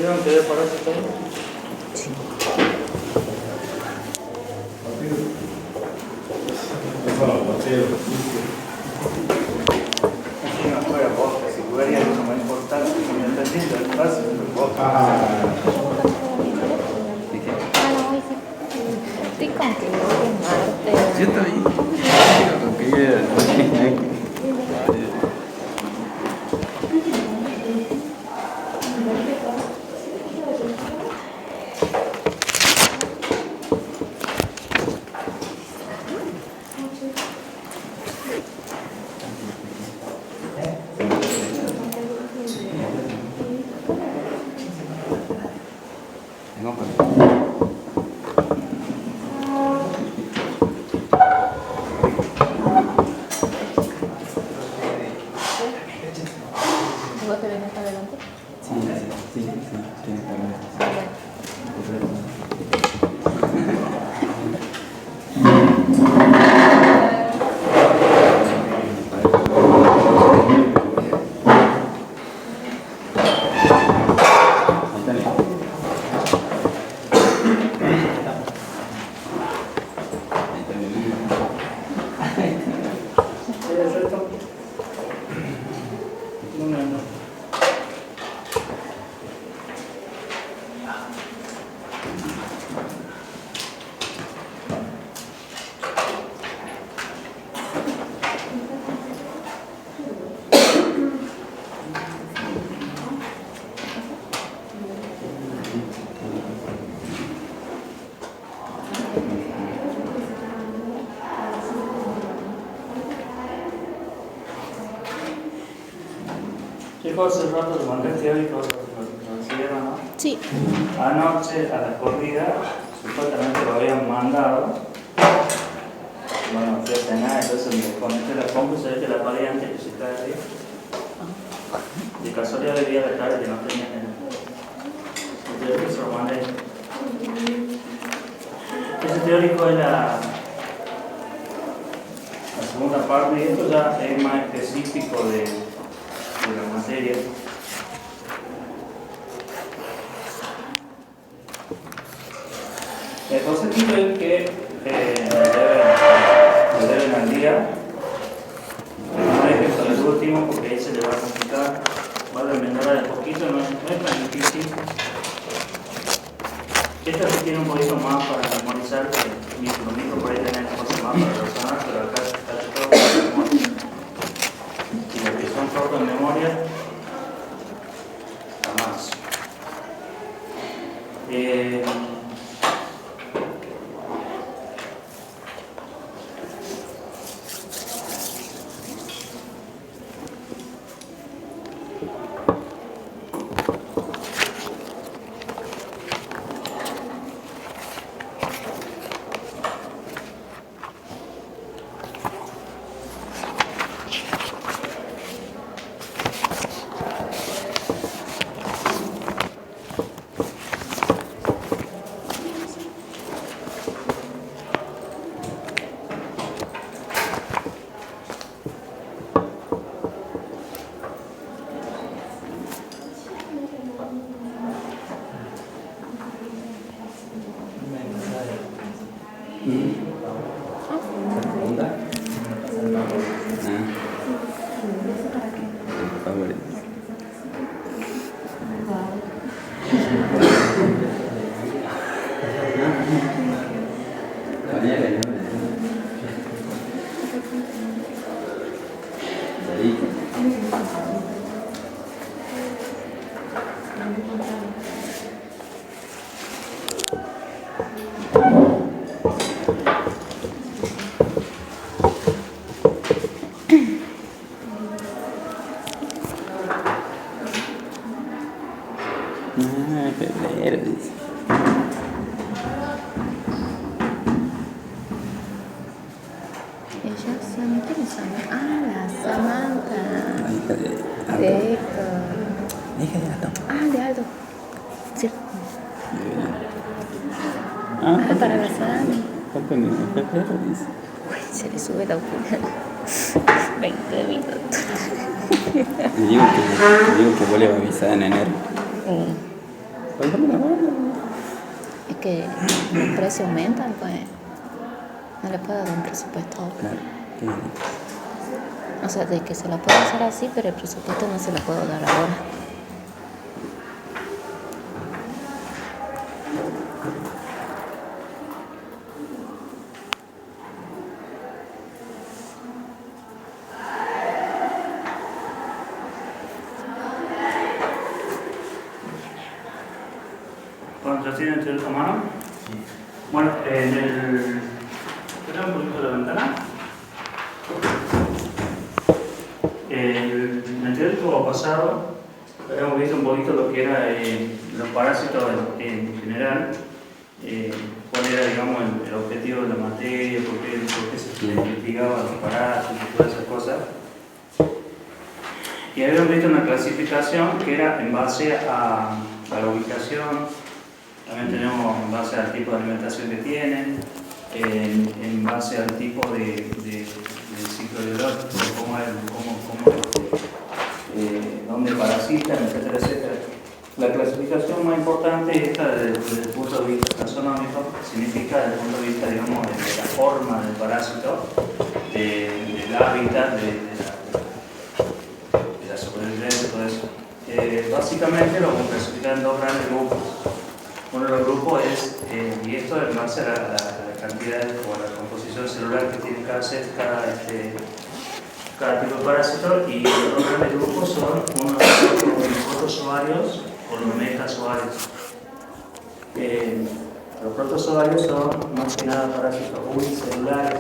pusieron que de pararse todo. Sí. Aquí no juega Boca, si jugaría mucho más importante, independiente del paso, pero Boca. No, hoy sí. Estoy con que Marte. Yo también. Con que ella. ¿Vos te venís para adelante? Sí. Chicos, hace rato los mandé teóricos, lo recibieron, ¿no? Sí. Anoche a la corrida, supuestamente lo habían mandado. Bueno, fui a cenar, entonces me conecté la compu, se ve que la variante que se está ahí. De casualidad le vi a la tarde que no tenía el teórico, se lo mandé. Ese teórico es la segunda parte y esto ya es más específico de la materia. El concepto es que le deben al día. No es esto el último porque ahí se le va a complicar. Va a remendar de poquito, no es tan difícil. Esta sí tiene un poquito más para memorizar que micro por ahí tener cosas más para razonar, pero acá está todo para memoria. Y los que son cortos en memoria, jamás. Febrero, dice. Ellas son, ¿quiénes son? Ah, la Samantha. La hija de Aldo. De Héctor. La hija de Aldo. Ah, de Aldo. Sí. Para la Sami. ¿Cuánto en febrero, dice? Uy, se le sube la opinión. 20 minutos. Le digo que vuelve a avisar en enero. Es que los precios aumentan, pues no le puedo dar un presupuesto. Claro. O sea, de que se lo puedo hacer así, pero el presupuesto no se lo puedo dar ahora. Bueno, ¿ya tienen el mano? Sí. Bueno, en el... ¿Espera un poquito la ventana? En el teórico pasado habíamos visto un poquito lo que era los parásitos en general, cuál era, digamos, el objetivo de la materia, por qué se investigaban los parásitos y todas esas cosas. Y habíamos visto una clasificación que era en base a la ubicación, también tenemos en base al tipo de alimentación que tienen, en base al tipo de ciclo biológico, dónde parasitan, etcétera, etcétera. La clasificación más importante es esta desde el punto de vista taxonómico, significa desde el punto de vista, digamos, de la forma del parásito, del hábitat, de la sobrevivencia, todo eso. Básicamente lo vamos a clasificar en dos grandes grupos. Uno de los grupos es, y esto en base a la cantidad o a la composición celular que tiene cada tipo de parásito, y los dos grandes grupos son uno de los protozoarios o los metazoarios. Los protozoarios son más que nada parásitos unicelulares.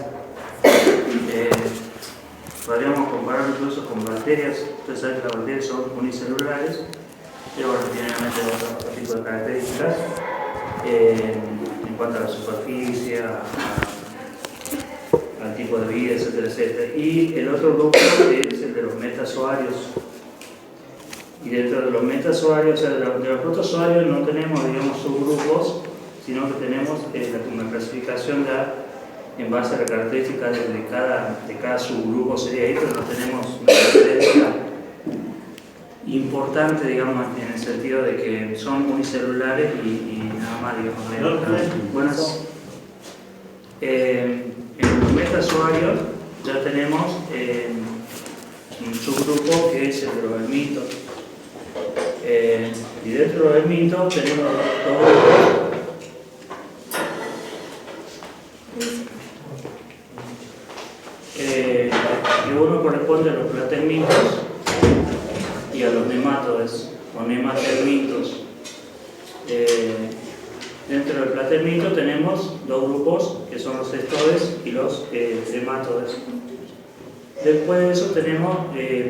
Podríamos compararlo incluso con bacterias. Ustedes saben que las bacterias son unicelulares, pero bueno, tienen otro tipo de características en cuanto a la superficie, al tipo de vida, etcétera, etcétera. Y el otro grupo es el de los metazoarios. Y dentro de los metazoarios, o sea, de los protozoarios no tenemos, digamos, subgrupos, sino que tenemos una clasificación en base a la característica de cada subgrupo sería ahí, pero no tenemos una diferencia importante, digamos, en el sentido de que son unicelulares y nada más, digamos. Buenas. En los metazoarios ya tenemos un subgrupo que es el de los helmintos. Y dentro de los helmintos tenemos dos grupos. Que uno corresponde a los platelmintos y a los nematodes o nematelmintos. Dentro del platelminto tenemos dos grupos que son los cestodes y los nematodes. Después de eso tenemos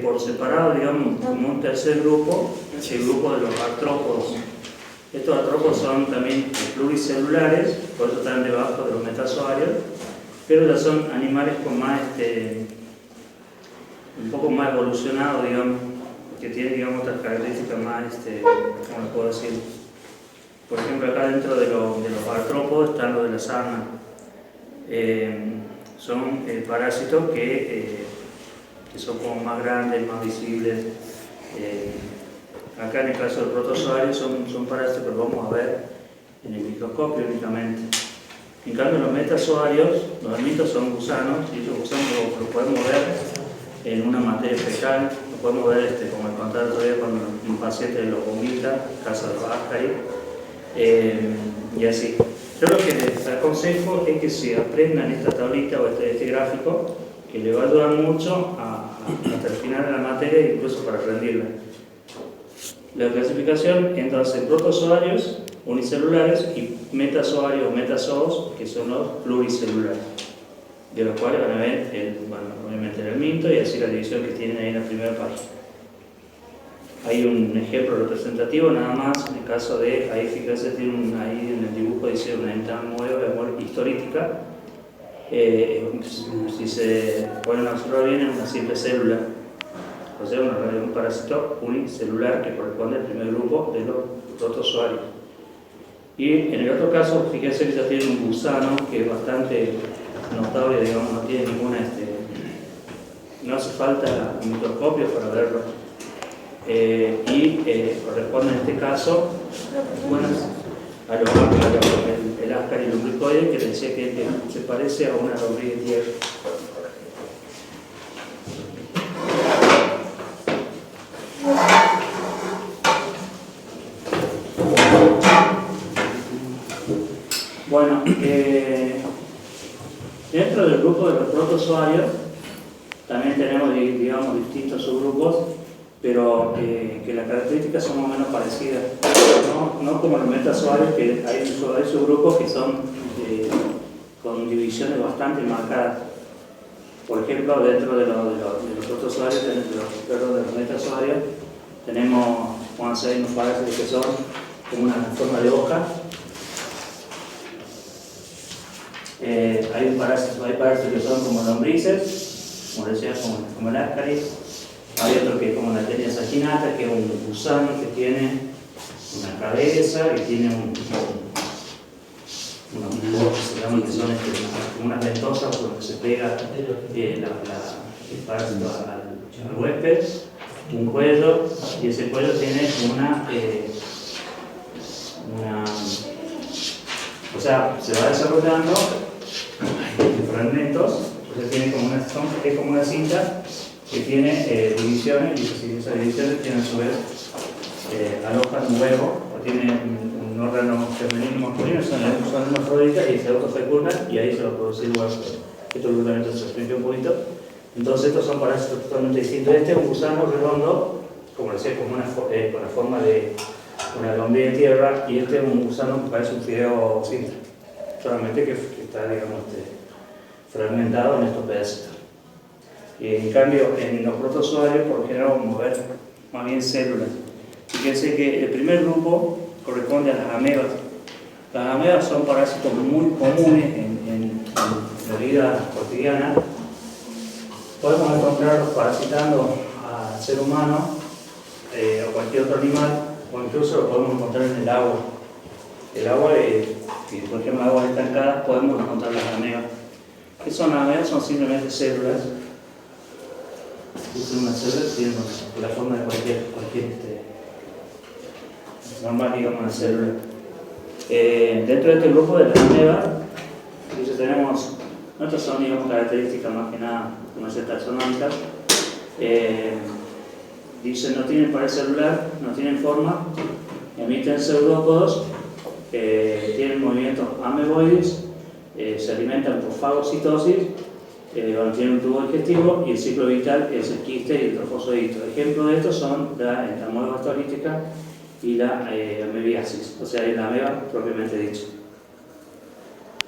por separado, digamos, como un tercer grupo, el grupo de los artrópodos. Estos artrópodos son también pluricelulares, por eso están debajo de los metazoarios, pero ya son animales con más, un poco más evolucionados, digamos, que tienen, digamos, otras características más, ¿cómo les puedo decir? Por ejemplo, acá dentro de los artrópodos están los de la sarna. Son parásitos que son como más grandes, más visibles. Acá en el caso del protozoario son parásitos que vamos a ver en el microscopio únicamente. En cambio, los metazoarios, los helmintos son gusanos, y esos gusanos lo podemos ver en una materia fecal, lo podemos ver, como les contaba todavía cuando un paciente lo vomita, caso de Ascari, y así. Yo lo que les aconsejo es que se aprendan esta tablita o este gráfico, que le va a ayudar mucho hasta el final de la materia e incluso para rendirla. La clasificación entonces en protozoarios unicelulares y metazoarios o metazoos, que son los pluricelulares, de los cuales van a ver obviamente el helminto y así la división que tienen ahí en la primera página. Hay un ejemplo representativo nada más, en el caso de, ahí fíjense, tiene ahí en el dibujo dice una entidad nueva historítica. Si se pueden observar bien, es una simple célula, o sea, un parásito unicelular que corresponde al primer grupo de los protozoarios. Y en el otro caso, fíjense que ya tiene un gusano que es bastante notable, digamos, no tiene ninguna, no hace falta un microscopio para verlo. corresponde en este caso, bueno, el Ascaris lumbricoide, que decía que se parece a una lombriz de tierra. Bueno, dentro del grupo de los protozoarios también tenemos, digamos, distintos subgrupos, pero que las características son más o menos parecidas. No como los metazoarios, que hay subgrupos que son con divisiones bastante marcadas. Por ejemplo, dentro de los protozoarios, de los metazoarios, tenemos, vamos a hacer unos parásitos que son como una forma de hoja. Hay parásitos que son como lombrices, como decía, como el Ascaris. Hay otro que es como la Tenia saginata, que es un gusano que tiene una cabeza, que tiene unos bordes, digamos, que son como unas ventosas por donde se pega el parásito al huésped, un cuello, y ese cuello tiene o sea, se va desarrollando fragmentos, entonces tiene como es como una cinta que tiene divisiones, y esas divisiones tienen a su vez alojan un huevo, o tiene un órgano femenino y masculino, son hermafroditas y se autofecundan y ahí se va a producir huevos. Esto también se explica un poquito. Entonces estos son parásitos totalmente distintos. Este es un gusano redondo, como decía, con la forma de una lombriz de tierra, y este es un gusano que parece un fideo simple, solamente que está, digamos, fragmentado en estos pedacitos. Y en cambio, en los protozoarios, por lo general, vamos a ver más bien células. Fíjense que el primer grupo corresponde a las amebas. Las amebas son parásitos muy comunes en la vida cotidiana. Podemos encontrarlos parasitando al ser humano o cualquier otro animal, o incluso lo podemos encontrar en el agua. El agua, por ejemplo, aguas estancadas, podemos encontrar las amebas. ¿Qué son las amebas? Son simplemente células. Una célula tiene la forma de cualquier normal, digamos, una célula. Dentro de este grupo de las amebas, tenemos, estas son, digamos, características más que nada, como es taxonómicas. Dice, no tienen pared celular, no tienen forma, emiten pseudópodos, tienen movimientos ameboides, se alimentan por fagocitosis, tienen un tubo digestivo, y el ciclo vital es el quiste y el trofosodito. Ejemplos de estos son la entamoeba bastólica y la amebiasis, o sea, la ameba propiamente dicho.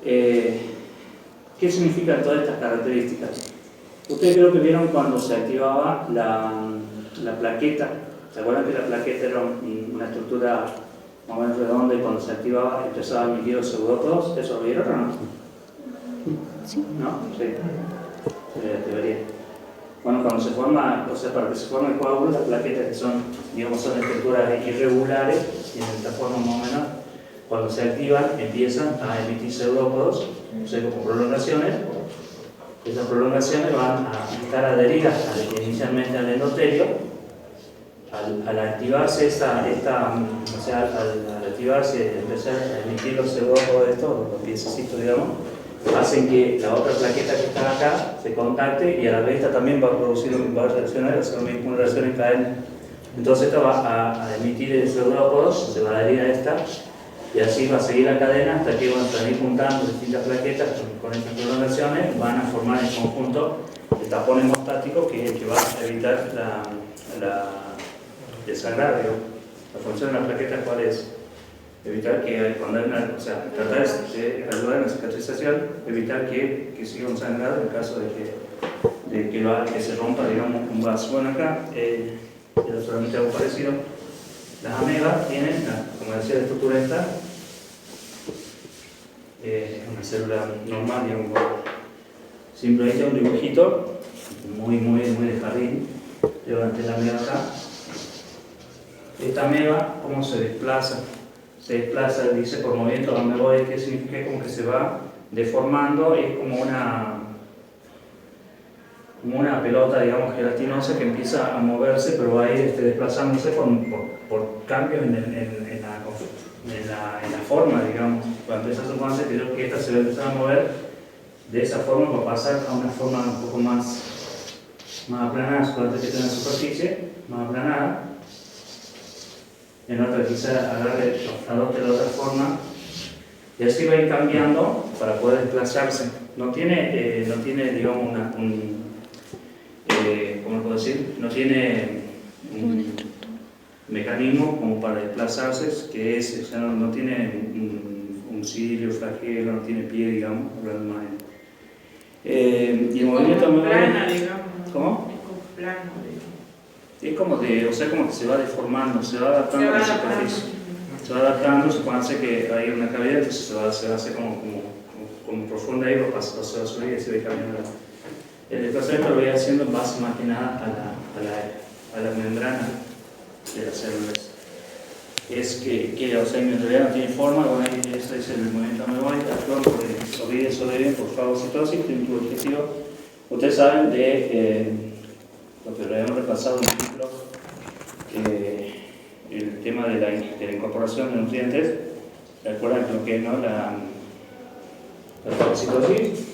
¿Qué significan todas estas características? Ustedes creo que vieron cuando se activaba la plaqueta. ¿Se acuerdan que la plaqueta era una estructura más o menos redonda, y cuando se activaba empezaba a emitir los pseudópodos? ¿Eso lo vieron o no? Sí. ¿No? Sí. Debería. Bueno, cuando se forma, o sea, para que se forme el coágulo, las plaquetas, que son, digamos, son estructuras irregulares, tienen esta forma más o menos, cuando se activan empiezan a emitir pseudópodos, o sea, como prolongaciones. Estas prolongaciones van a estar adheridas inicialmente al endotelio. Al activarse o sea, al activarse y empezar a emitir los pseudópodos de estos, los piececitos, digamos, hacen que la otra plaqueta que está acá se contacte, y a la vez esta también va a producir, va a reaccionar, hacer una reacción en cadena. Entonces esta va a emitir el pseudópodos, se va a adherir a esta, y así va a seguir la cadena hasta que van a ir juntando distintas plaquetas con estas prolongaciones, van a formar en conjunto el tapón hemostático, que es el que va a evitar el sangrado. La función de la plaqueta, ¿cuál es? Evitar que cuando hay tratar de ayudar en la cicatrización, evitar que siga un sangrado en caso de que se rompa, digamos, un vaso. Bueno, acá solamente algo parecido. Las amebas tienen, como decía, la estructura esta, una célula normal, digamos, simplemente un dibujito muy de jardín. Levanté la ameba acá. Esta ameba, ¿cómo se desplaza? Se desplaza, dice, por movimientos ameboides, que significa como que se va deformando, es como como una pelota, digamos, gelatinosa que empieza a moverse, pero va a ir desplazándose por cambios en la forma, digamos. Cuando empieza a suponerse que esta se va a empezar a mover, de esa forma va a pasar a una forma un poco más aplanada, suponete que tiene una superficie más aplanada, en otra quizá adopte la otra forma, y así va a ir cambiando para poder desplazarse. No tiene digamos, ¿cómo puedo decir? No tiene un mecanismo como para desplazarse, que es, o sea, no tiene un cirio, flagelo, no tiene pie, digamos, hablando más. Y el movimiento como muy plana, bueno. digamos. ¿Cómo? Es como plano, digamos. Es como como que se va deformando, se va adaptando a la superficie. Se va adaptando, supónse que hay una cavidad, entonces se va a hacer como profunda ahí, se va a subir y se va cambiando. El desplazamiento lo voy haciendo en base más que nada a la membrana de las células. Es que o sea, en realidad no tiene forma, bueno, este es el movimiento metabólico, actúa por sobreviven por fagocitosis, tiene un objetivo. Ustedes saben de lo que lo habíamos repasado en el ciclo, el tema de la incorporación de nutrientes. ¿Recuerdan lo que es, no? La fagocitosis?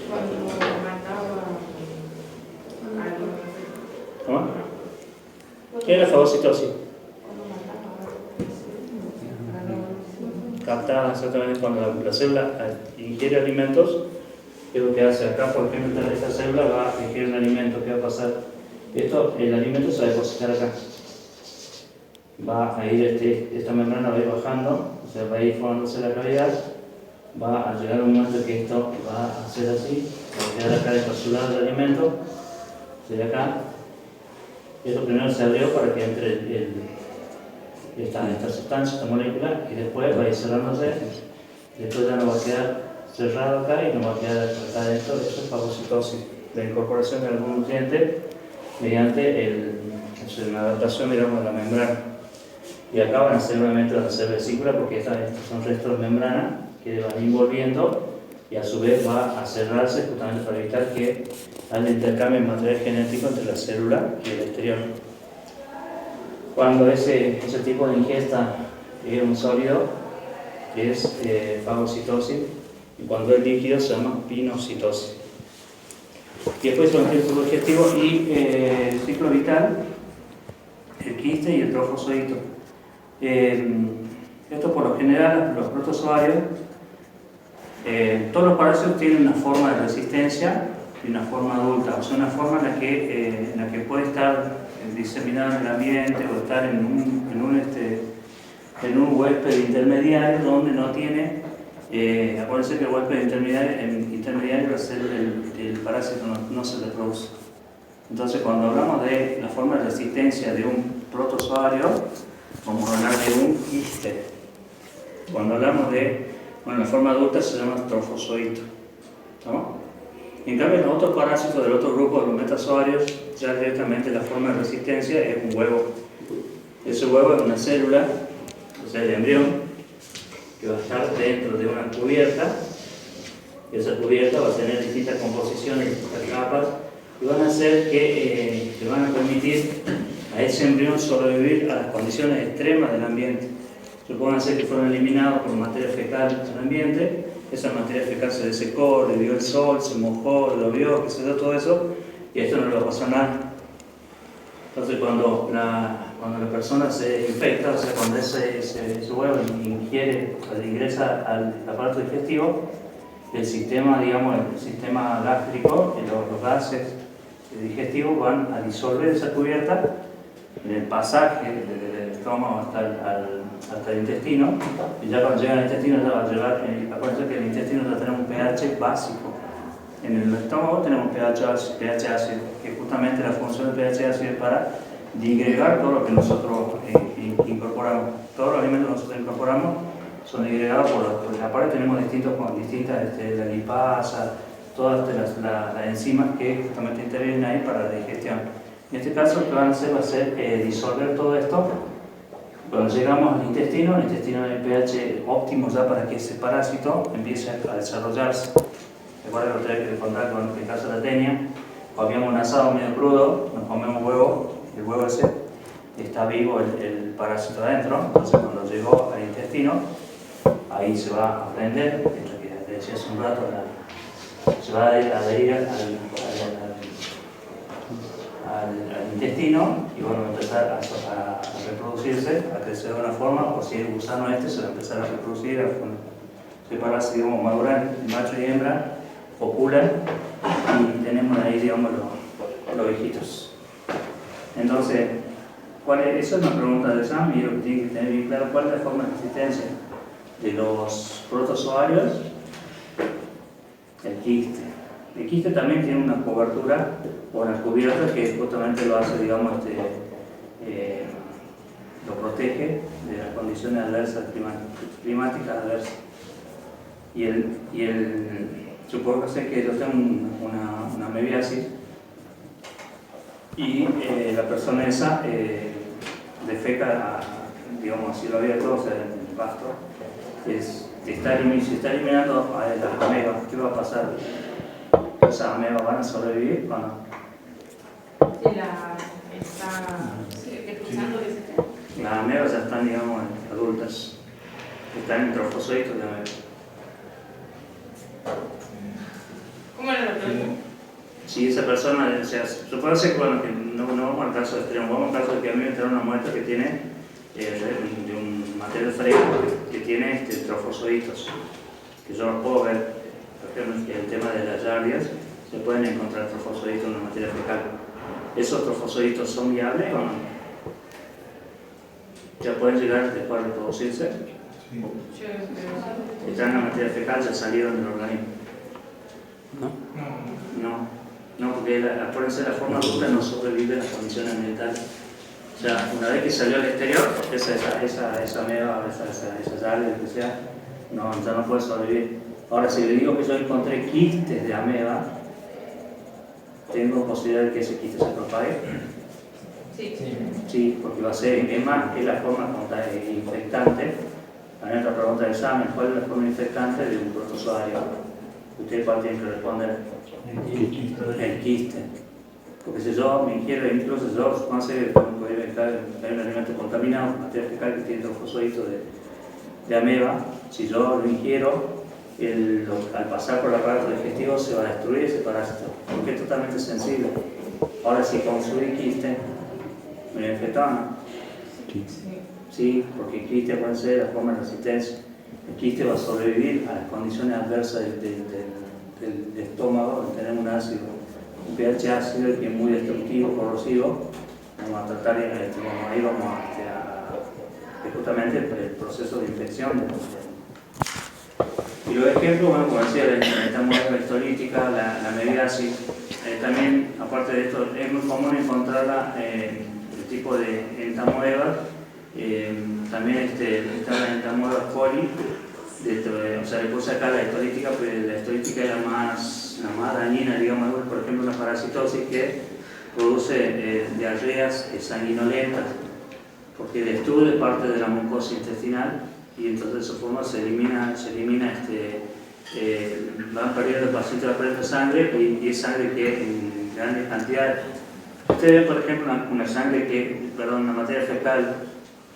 Cuando mataba algo. ¿Cómo? ¿Qué es la fagocitosis? Captada exactamente cuando la célula ingiere alimentos. ¿Qué es lo que hace acá? Por ejemplo, esta célula va a ingerir un alimento. ¿Qué va a pasar? El alimento se va a depositar acá. Va a ir, esta membrana va a ir bajando, o sea, va a ir formándose la cavidad. Va a llegar un momento que esto va a hacer así, va a quedar acá encapsulado el alimento, sería acá. Esto primero se abrió para que entre esta sustancia, esta molécula, y después va a ir cerrándose. Después ya no va a quedar cerrado acá y no va a quedar acá adentro. Eso es fagocitosis, la incorporación de algún nutriente mediante la adaptación, digamos, de la membrana. Y acá van a ser obviamente las células vesículas, porque estos son restos de membrana que van envolviendo y a su vez va a cerrarse justamente para evitar que haya intercambio de material genético entre la célula y el exterior. Cuando ese tipo de ingesta es un sólido, es fagocitosis, y cuando es líquido se llama pinocitosis. Y después son el ciclo digestivo y el ciclo vital, el quiste y el trofozoito. Esto por lo general, los protozoarios, todos los parásitos tienen una forma de resistencia y una forma adulta, o sea, una forma en la que puede estar diseminado en el ambiente o estar en un huésped intermediario donde no tiene, acuérdense que el huésped intermediario el parásito no se reproduce. Entonces, cuando hablamos de la forma de resistencia de un protozoario, vamos a hablar de un quiste. Cuando hablamos de la forma adulta se llama trofozoito. ¿No? En cambio, en los otros parásitos del otro grupo de los metazoarios, ya directamente la forma de resistencia es un huevo. Ese huevo es una célula, o sea, el embrión, que va a estar dentro de una cubierta. Y esa cubierta va a tener distintas composiciones, distintas capas, y van a hacer que van a permitir a ese embrión sobrevivir a las condiciones extremas del ambiente. Supónganse que fueron eliminados por materia fecal del ambiente, esa materia fecal se desecó, le dio el sol, se mojó, lo vio, qué sé yo, todo eso, y esto no le va a pasar nada. Entonces cuando la persona se infecta, o sea, cuando ese huevo ingresa al aparato digestivo, el sistema, digamos, el sistema gástrico, los gases digestivos van a disolver esa cubierta en el pasaje del estómago hasta el intestino, y ya cuando llega al intestino ya va a llevar, acuérdense que el intestino ya tenemos un pH básico. En el estómago tenemos pH ácido, que justamente la función del pH ácido es para digregar todo lo que nosotros incorporamos. Todos los alimentos que nosotros incorporamos son digregados por la parte, tenemos distintas la lipasa, todas las enzimas que justamente intervienen ahí para la digestión. En este caso lo que van a hacer va a ser disolver todo esto. Cuando llegamos al intestino, el intestino hay pH óptimo ya para que ese parásito empiece a desarrollarse. Recuerda que lo tenés que contar con el caso de la tenia. Comíamos un asado medio crudo, nos comemos huevo, el huevo ese está vivo el parásito adentro, entonces cuando llegó al intestino, ahí se va a prender, esto que te decía hace un rato, se va a adherir al intestino y bueno, va a empezar a reproducirse, a crecer de una forma, o si el gusano este se va a empezar a reproducir, a separarse, digamos, madurar, macho y hembra, copulan y tenemos ahí, digamos, los hijitos. Entonces, esa es una pregunta del examen y lo que tiene que tener bien claro, ¿cuál es la forma de existencia de los protozoarios? El quiste. El quiste también tiene una cobertura o una cubierta que justamente lo hace, digamos, lo protege de las condiciones adversas, climáticas adversas. Supongo que yo tengo una mebiasis y la persona esa defeca, digamos, así lo abierto, o sea, en el pasto, se está eliminando a las amebas. ¿Qué va a pasar? ¿Esas amebas van a sobrevivir o no? Las amebas ya están, digamos, adultas, están en trofosoditos de amebas. ¿Cómo era la pregunta? Si esa persona, o sea, supone que, bueno, que no vamos al caso extremo, vamos al caso de que a mí me trae una muestra que tiene de un material fresco que tiene trofosoditos, que yo los puedo ver, por ejemplo, que el tema de las yardias, se pueden encontrar trofosoditos en la materia fecal. ¿Esos trofosoditos son viables o no? ¿Ya pueden llegar después de reproducirse? Sí. ¿Están en la materia fecal, ya salieron del organismo? No, porque acuérdense, la forma adulta no sobrevive en las condiciones ambientales. O sea, una vez que salió al exterior, esa ameba, esa yardia, lo que sea, ya no puede sobrevivir. Ahora, si le digo que yo encontré quistes de ameba, ¿tengo posibilidad de que ese quiste se propague? Sí, porque va a ser, es más, es la forma infectante. Hay otra pregunta de examen, ¿cuál es la forma infectante de un protozoario? Ustedes tienen que responder. El quiste. Porque si yo me ingiero, incluso yo, no sé, puede estar un alimento contaminado, materia fecal que tiene trofosoditos de ameba, si yo lo ingiero, al pasar por el aparato digestivo se va a destruir ese parásito, porque es totalmente sensible. Ahora, si consumí quiste, ¿me lo infectaron? Sí, porque el quiste puede ser la forma de resistencia. El quiste va a sobrevivir a las condiciones adversas del estómago, donde tenemos un pH ácido que es muy destructivo, corrosivo. Vamos a tratar, ahí vamos a justamente el proceso de infección. Y los ejemplos, bueno, como decía, la entamoeba histolítica, la mebiasis, también, aparte de esto, es muy común encontrarla, el tipo de entamoeba, también está la entamoeba coli, o sea, le puse acá la histolítica, pero la histolítica es la más dañina, digamos, por ejemplo, una parasitosis que produce diarreas sanguinolentas, porque destruye parte de la mucosa intestinal y entonces de esa forma se elimina van perdiendo el paciente la pérdida de sangre y es sangre que en grandes cantidades. Ustedes ven, por ejemplo, una sangre una materia fecal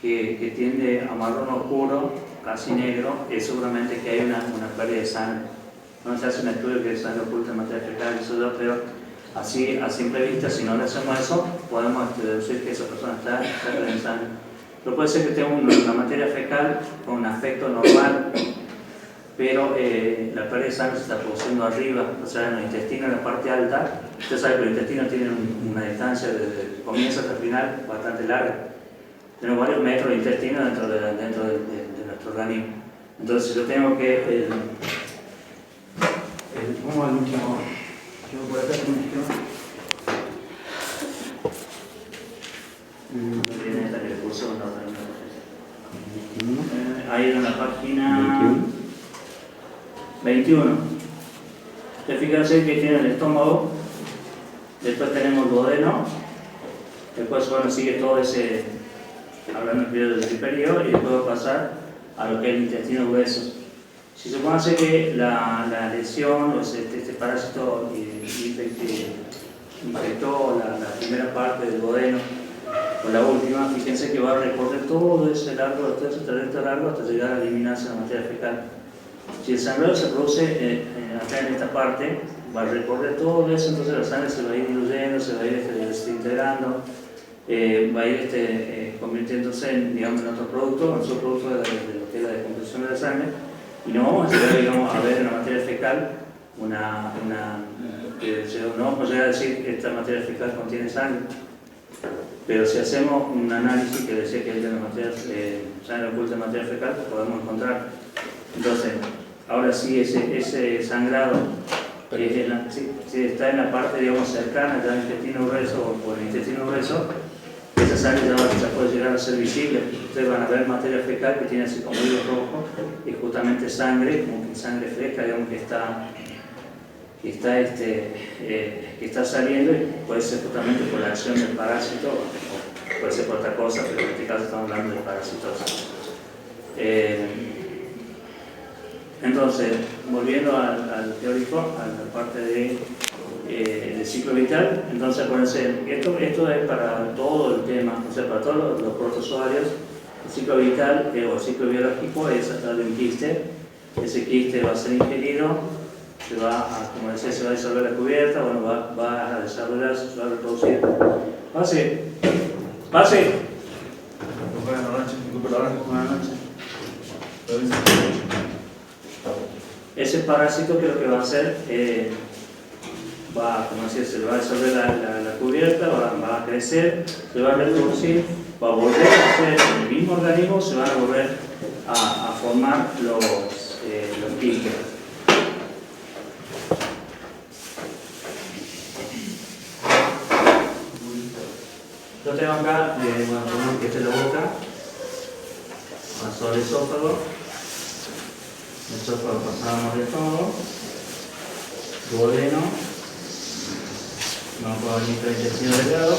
que tiende a marrón oscuro, casi negro, es seguramente que hay una pérdida de sangre. No se hace un estudio que es sangre oculta en materia fecal, pero así a simple vista, si no le hacemos eso, podemos deducir que esa persona está perdiendo sangre. Pero puede ser que tenga una materia fecal con un aspecto normal, pero la pérdida de sangre se está produciendo arriba, o sea, en el intestino, en la parte alta. Usted sabe que el intestino tiene una distancia desde el comienzo hasta el final bastante larga. Tenemos varios metros de intestino dentro de nuestro organismo. Entonces, yo tengo que... vamos al último. Yo por acá tengo un esquema. Tiene esta que le puso una ahí en la página 21. Fíjense que tiene el estómago, después tenemos el duodeno, después bueno, sigue todo ese, hablando del periodo del triperio, y después va a pasar a lo que es el intestino grueso. Si se supone que la lesión o este parásito infectó la primera parte del duodeno o la última, fíjense que va a recorrer todo ese trayecto largo hasta llegar a eliminarse la materia fecal. Si el sangrado se produce acá en esta parte, va a recorrer todo eso, entonces la sangre se va a ir diluyendo, se va a ir desintegrando, va a ir convirtiéndose en otro producto de lo que es la descomposición de la sangre, y no vamos a llegar, digamos, a ver en la materia fecal no vamos a llegar a decir que esta materia fecal contiene sangre. Pero si hacemos un análisis que decía que es de la materia, sangre oculta en materia fecal, podemos encontrar. Entonces, ahora sí, ese sangrado si está en la parte, digamos, cercana al intestino grueso o el intestino grueso, esa sangre ya puede llegar a ser visible. Ustedes van a ver materia fecal que tiene así como hilo rojo, y justamente sangre, como que sangre fresca, digamos, que está saliendo, y puede ser justamente por la acción del parásito, o puede ser por otra cosa, pero en este caso estamos hablando de parasitosis. Entonces, volviendo al teórico, a la parte del ciclo vital, entonces acuérdense, esto es para todo el tema, o sea, para todos los protozoarios. El ciclo vital o el ciclo biológico es a través de un quiste. Ese quiste va a ser ingerido, como decía, se va a disolver la cubierta, bueno, va a desarrollarse, se va a reproducir. Pase. Buenas noches. Ese parásito, que lo que va a hacer, como decía, se le va a disolver la cubierta, va a crecer, se va a reproducir, va a volver a ser el mismo organismo, se van a volver a formar los quistes. Yo tengo acá, bueno, que esta es la boca, pasó al esófago. El esófago pasamos al estómago, duodeno, vamos por el intestino delgado,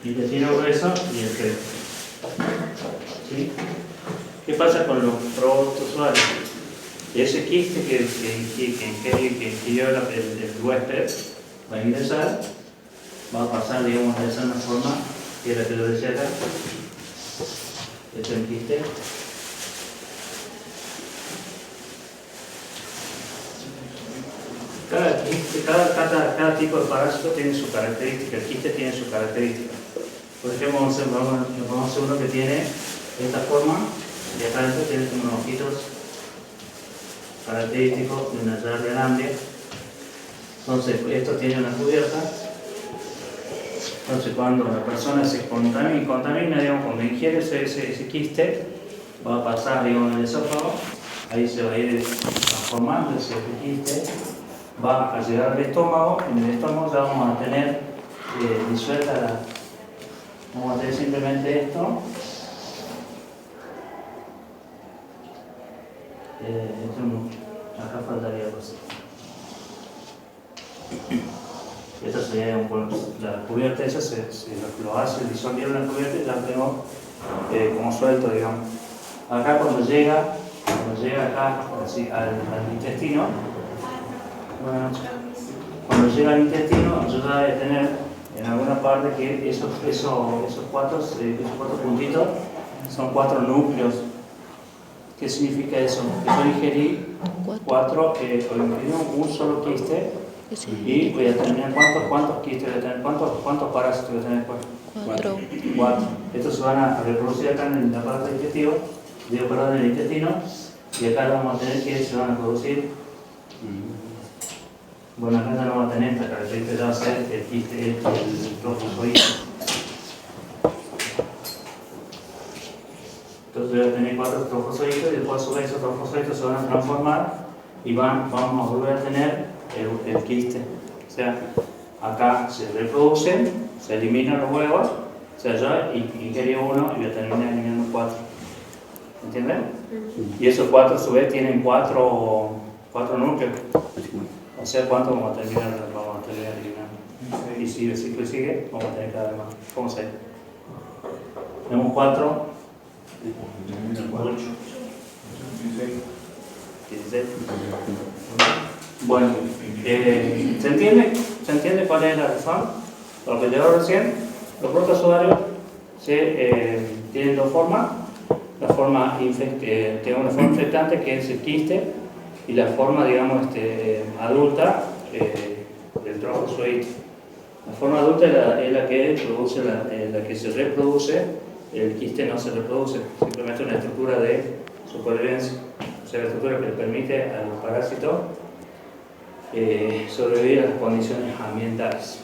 intestino grueso y el feto. ¿Sí? ¿Qué pasa con los protozoarios? Ese quiste que ingirió el huésped va a ingresar, va a pasar, digamos, de esa forma, que es la que lo decía acá. Este es el quiste. Cada tipo de parásito tiene su característica, el quiste tiene su característica. Por ejemplo, vamos a hacer uno que tiene esta forma, y acá adentro tiene como unos ojitos característicos de una llave de alambre. Entonces, esto tiene una cubierta. Entonces, cuando la persona se contamina, digamos, cuando ingiere ese quiste, va a pasar, digamos, en el esófago, ahí se va a ir transformando ese quiste, va a llegar al estómago. En el estómago ya vamos a tener disuelta vamos a tener simplemente esto. Acá faltaría algo así. Esta sería la cubierta, esa lo hace disolver la cubierta y ya la tengo como suelto, digamos. Acá cuando llega acá así, al intestino, cuando llega al intestino, yo ya voy a tener en alguna parte que esos cuatro puntitos son 4 núcleos. ¿Qué significa eso? Que yo ingerí un solo quiste, y voy a tener ¿cuántos quistes voy a tener? ¿Cuántos parásitos voy a tener? 4. Estos se van a reproducir acá en la parte del intestino, en el intestino, y acá vamos a tener que se van a producir. Bueno, acá ya no vamos a tener esta característica, ya va a ser el quiste, el trofozoito. Entonces voy a tener 4 trofozoitos, y después a su vez esos trofozoitos se van a transformar y vamos a volver a tener el quiste. O sea, acá se reproducen, se eliminan los huevos, o sea, yo ingerí uno y voy a terminar eliminando 4. ¿Entienden? Y esos 4 a su vez tienen 4 núcleos. O sea, ¿cuánto vamos a terminar eliminando? Y si el ciclo sigue, vamos a tener cada vez más. ¿Cómo se? Tenemos 4, 8, 16. Bueno, ¿se entiende cuál es la razón? Lo que leo recién, los protozoarios tienen dos formas. La forma tiene una forma infectante que es el quiste y la forma, digamos, adulta del trofozoito. La forma adulta es la que produce, la que se reproduce. El quiste no se reproduce, simplemente una estructura de supervivencia, o sea, la estructura que le permite al parásito sobrevivir a las condiciones ambientales.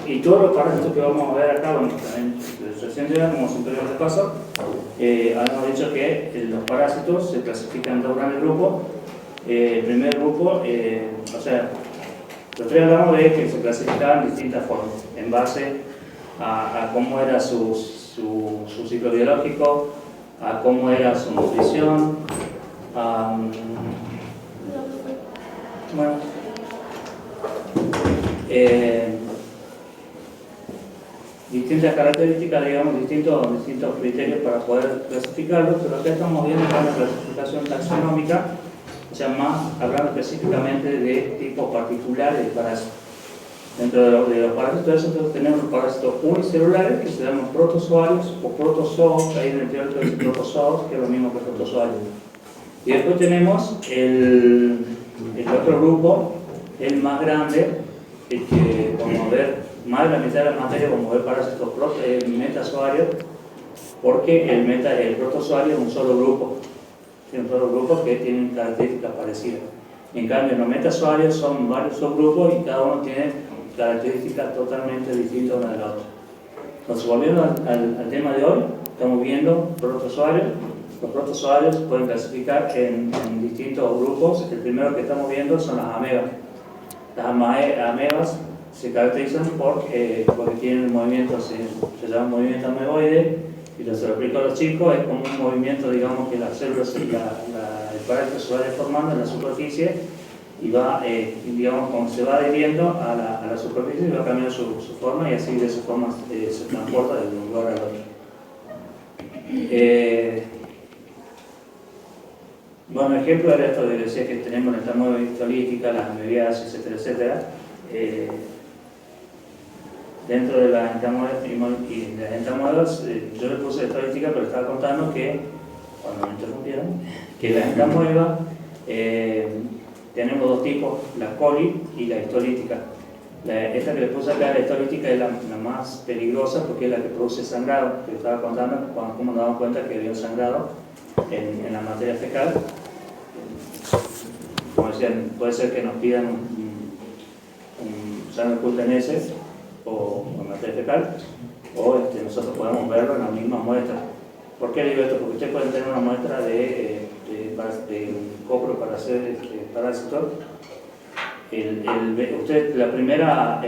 Y todos los parásitos que vamos a ver acá, bueno, también recién como superior de paso, habíamos dicho que los parásitos se clasifican en dos grandes grupos. El primer grupo, o sea, los tres hablamos de que se clasificaban de distintas formas, en base a cómo era su ciclo biológico, a cómo era su nutrición, bueno, distintas características, digamos, distintos criterios para poder clasificarlos, pero acá estamos viendo una clasificación taxonómica, o sea, más hablando específicamente de tipos particulares de parásitos. Dentro de los parásitos nosotros tenemos los parásitos unicelulares que se llaman protozoarios o protozoos, ahí en el teórico de protozoos, que es lo mismo que protozoarios. Y después tenemos el otro grupo, el más grande, el que vamos a ver, más de la mitad de la materia vamos a ver parásitos metazoarios, porque el protozoario es un solo grupo, tiene un solo grupo que tienen características parecidas. En cambio, los metazoarios son varios subgrupos y cada uno tiene características totalmente distintas una de la otra. Entonces, volviendo al tema de hoy, estamos viendo protozoarios. Los protozoarios se pueden clasificar en distintos grupos. El primero que estamos viendo son las amebas. Las amebas se caracterizan porque tienen movimiento, se llama movimiento ameboide, y lo se lo explico a los chicos, es como un movimiento, digamos, que las células, el parásito se va deformando en la superficie y va, digamos, como se va adhiriendo a la superficie y va cambiando su forma, y así de esa forma se transporta de un lugar al otro. Bueno, ejemplo de esto, decía que tenemos esta nueva histolítica, las amebiadas, etcétera, etcétera. Dentro de las entamoebas, yo le puse estadística, pero estaba contando que, cuando me interrumpieron, que las entamoebas tenemos dos tipos, la coli y la histolítica. Esta que le puse acá, la histolítica, es la más peligrosa porque es la que produce sangrado, que estaba contando cómo nos damos cuenta que había un sangrado en la materia fecal. Como decían, puede ser que nos pidan un sangre cultenese o materia fecal, o nosotros podemos verlo en la misma muestra. ¿Por qué digo esto? Porque ustedes pueden tener una muestra de un copro para hacer parásito. La primera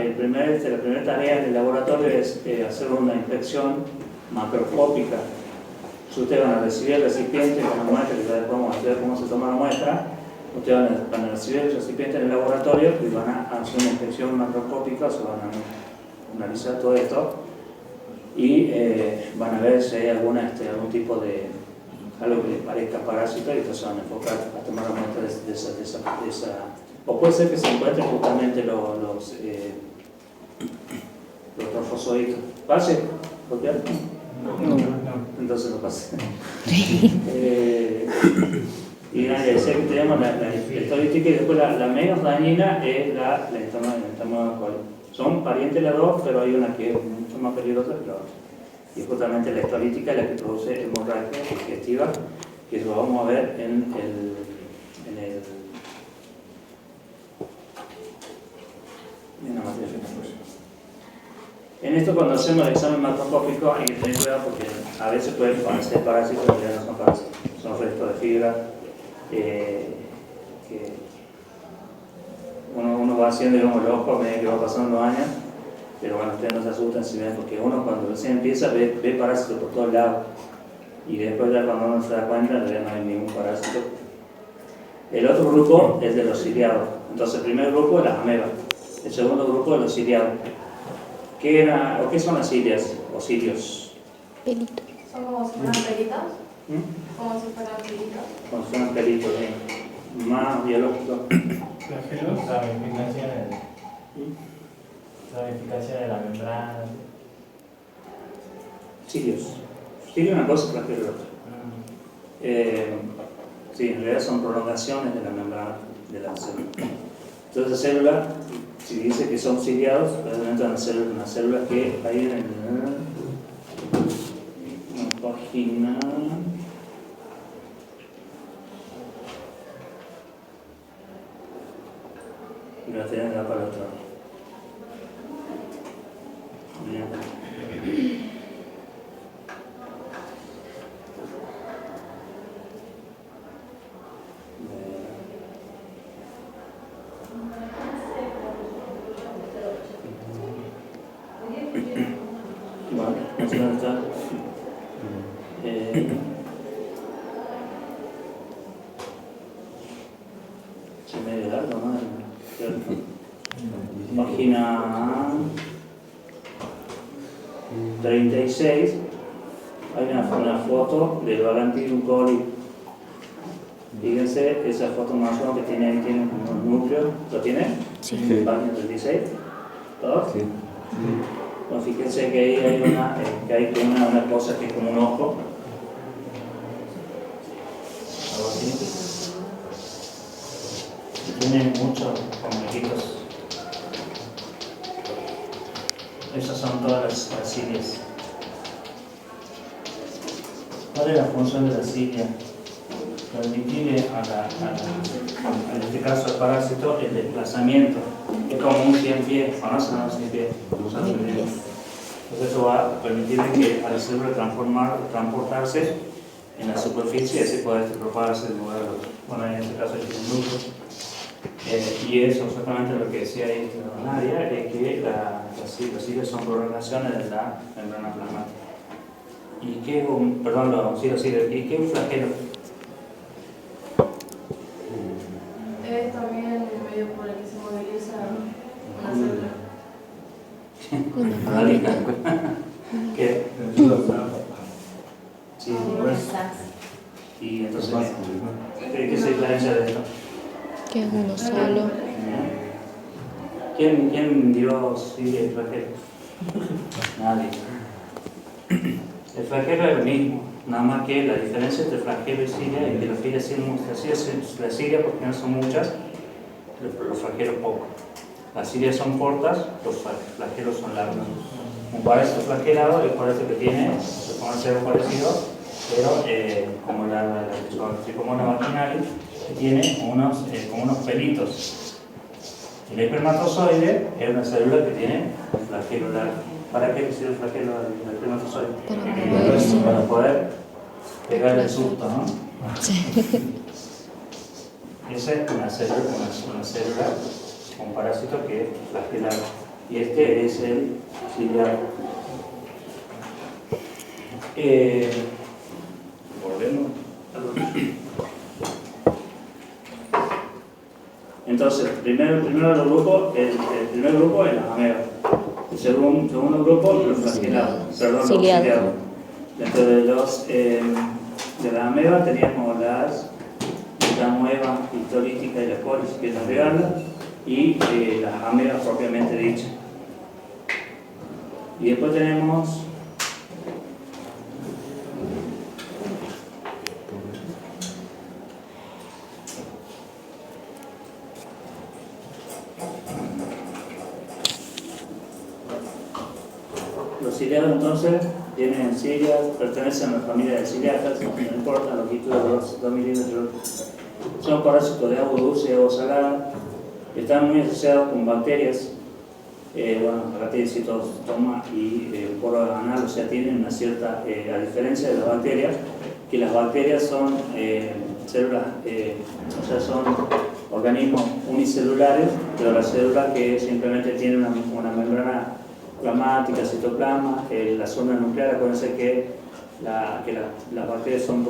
tarea en el laboratorio es hacer una inspección macroscópica. Si ustedes van a recibir el recipiente con la muestra, que ya después vamos a ver cómo se toma la muestra, ustedes van a recibir el recipiente en el laboratorio y van a hacer una inspección macroscópica, se van a analizar todo esto y van a ver si hay algún tipo de algo que les parezca parásito, y entonces van a enfocar a tomar la muestra de esa. O puede ser que se encuentren justamente los trofozoitos. ¿Pase? ¿Copiar? No. Entonces no pase. Y nada, ya sé que tenemos la histolítica, y después la menos dañina es la entamoeba coli. Son parientes las dos, pero hay una que es mucho más peligrosa que la otra. Y justamente la histolítica es la que produce hemorragia digestiva, que eso lo vamos a ver en la materia fecal. En esto, cuando hacemos el examen macroscópico, hay que tener cuidado porque a veces pueden parecer parásitos, pero ya no son parásitos, son restos de fibra que uno va haciendo, digamos, el ojo a medida que va pasando los años. Pero bueno, ustedes no se asustan si ven, porque uno cuando recién empieza ve parásitos por todos lados, y después ya cuando uno se da cuenta ya no hay ningún parásito. El otro grupo es de los ciliados. Entonces el primer grupo es las amebas, el segundo grupo es los ciliados. ¿Qué era, o qué son las cilias o cilios? Pelito. Son como si fueran pelitos. ¿Mm? Como si fueran pelitos. Como si fueran pelitos, más biológicos. Flagelos, ramificación de la membrana. Cilios. Cilio es una cosa, flagelo es otra. Sí, en realidad son prolongaciones de la membrana de la célula. Entonces la célula, si dice que son ciliados, realmente una célula que hay en una página. Y la tenía que dar para el otro lado. Bien. Vale, vamos a estar. Se me largo, ¿no? Página 36. Hay una foto del Vagantium coli. Fíjense, esa foto más o menos que tiene ahí, tiene unos núcleos. ¿Lo tiene? Sí. Página 36. ¿Todos? Sí. Bueno, fíjense que ahí hay una cosa que es como un ojo. Algo así. Tiene muchos conejitos. Esas son todas las cilias. ¿Cuál es la función de la cilia? Permitirle en este caso al parásito el desplazamiento. Es como un 100 pies, ¿conocen a los 100 pies? Entonces eso va a permitirle que a la célula transportarse en la superficie y así poder propagarse de un lugar a otro. Bueno, en este caso es un núcleo. Y eso exactamente lo que decía ahí Nadia, es que las cilias son prolongaciones de la membrana plasmática. ¿Y qué es un, perdón, ¿y qué es un flagelo? Es también el medio por el que se moviliza una célula. Una Radical. colita. ¿Qué? Sí, pues. Y entonces, ¿qué se diferencia de esto? Que es uno solo. ¿Quién dio cilia y flagelo? Nadie. El flagelo es lo mismo, nada más que la diferencia entre flagelo y cilia es que las cilias, porque no son muchas, los flagelos pocos. Las cilias son cortas, los flagelos son largos. Un parásito flagelado es por eso que tiene, se puede hacer algo parecido, pero como la Trichomonas vaginalis, que tiene como unos pelitos. El espermatozoide es una célula que tiene un flagelo largo. ¿Para qué sirve el flagelo del espermatozoide? Para moverse. Para poder pegar el susto, ¿no? Sí. Esa es una célula, un parásito que es flagelado. Y este es el ciliado. Volvemos. Entonces, el primer grupo es la ameba. El segundo grupo, los flagelados. Perdón, los ciliados. Dentro de la ameba teníamos la amoeba histolítica y la colis, que es la regala, y las amebas propiamente dichas. Y después tenemos los ciliados. Entonces tienen cilias, pertenecen a la familia de ciliáceas, no importa, longitud de 2 milímetros. Son parásitos de agua dulce y agua salada. Están muy asociados con bacterias, bacterias citostoma y poro anal, o sea, tienen una cierta, a diferencia de las bacterias, que las bacterias son células, o sea, son organismos unicelulares, pero las células que simplemente tienen una membrana plasmática, citoplasma, la zona nuclear. Acuérdense que las bacterias son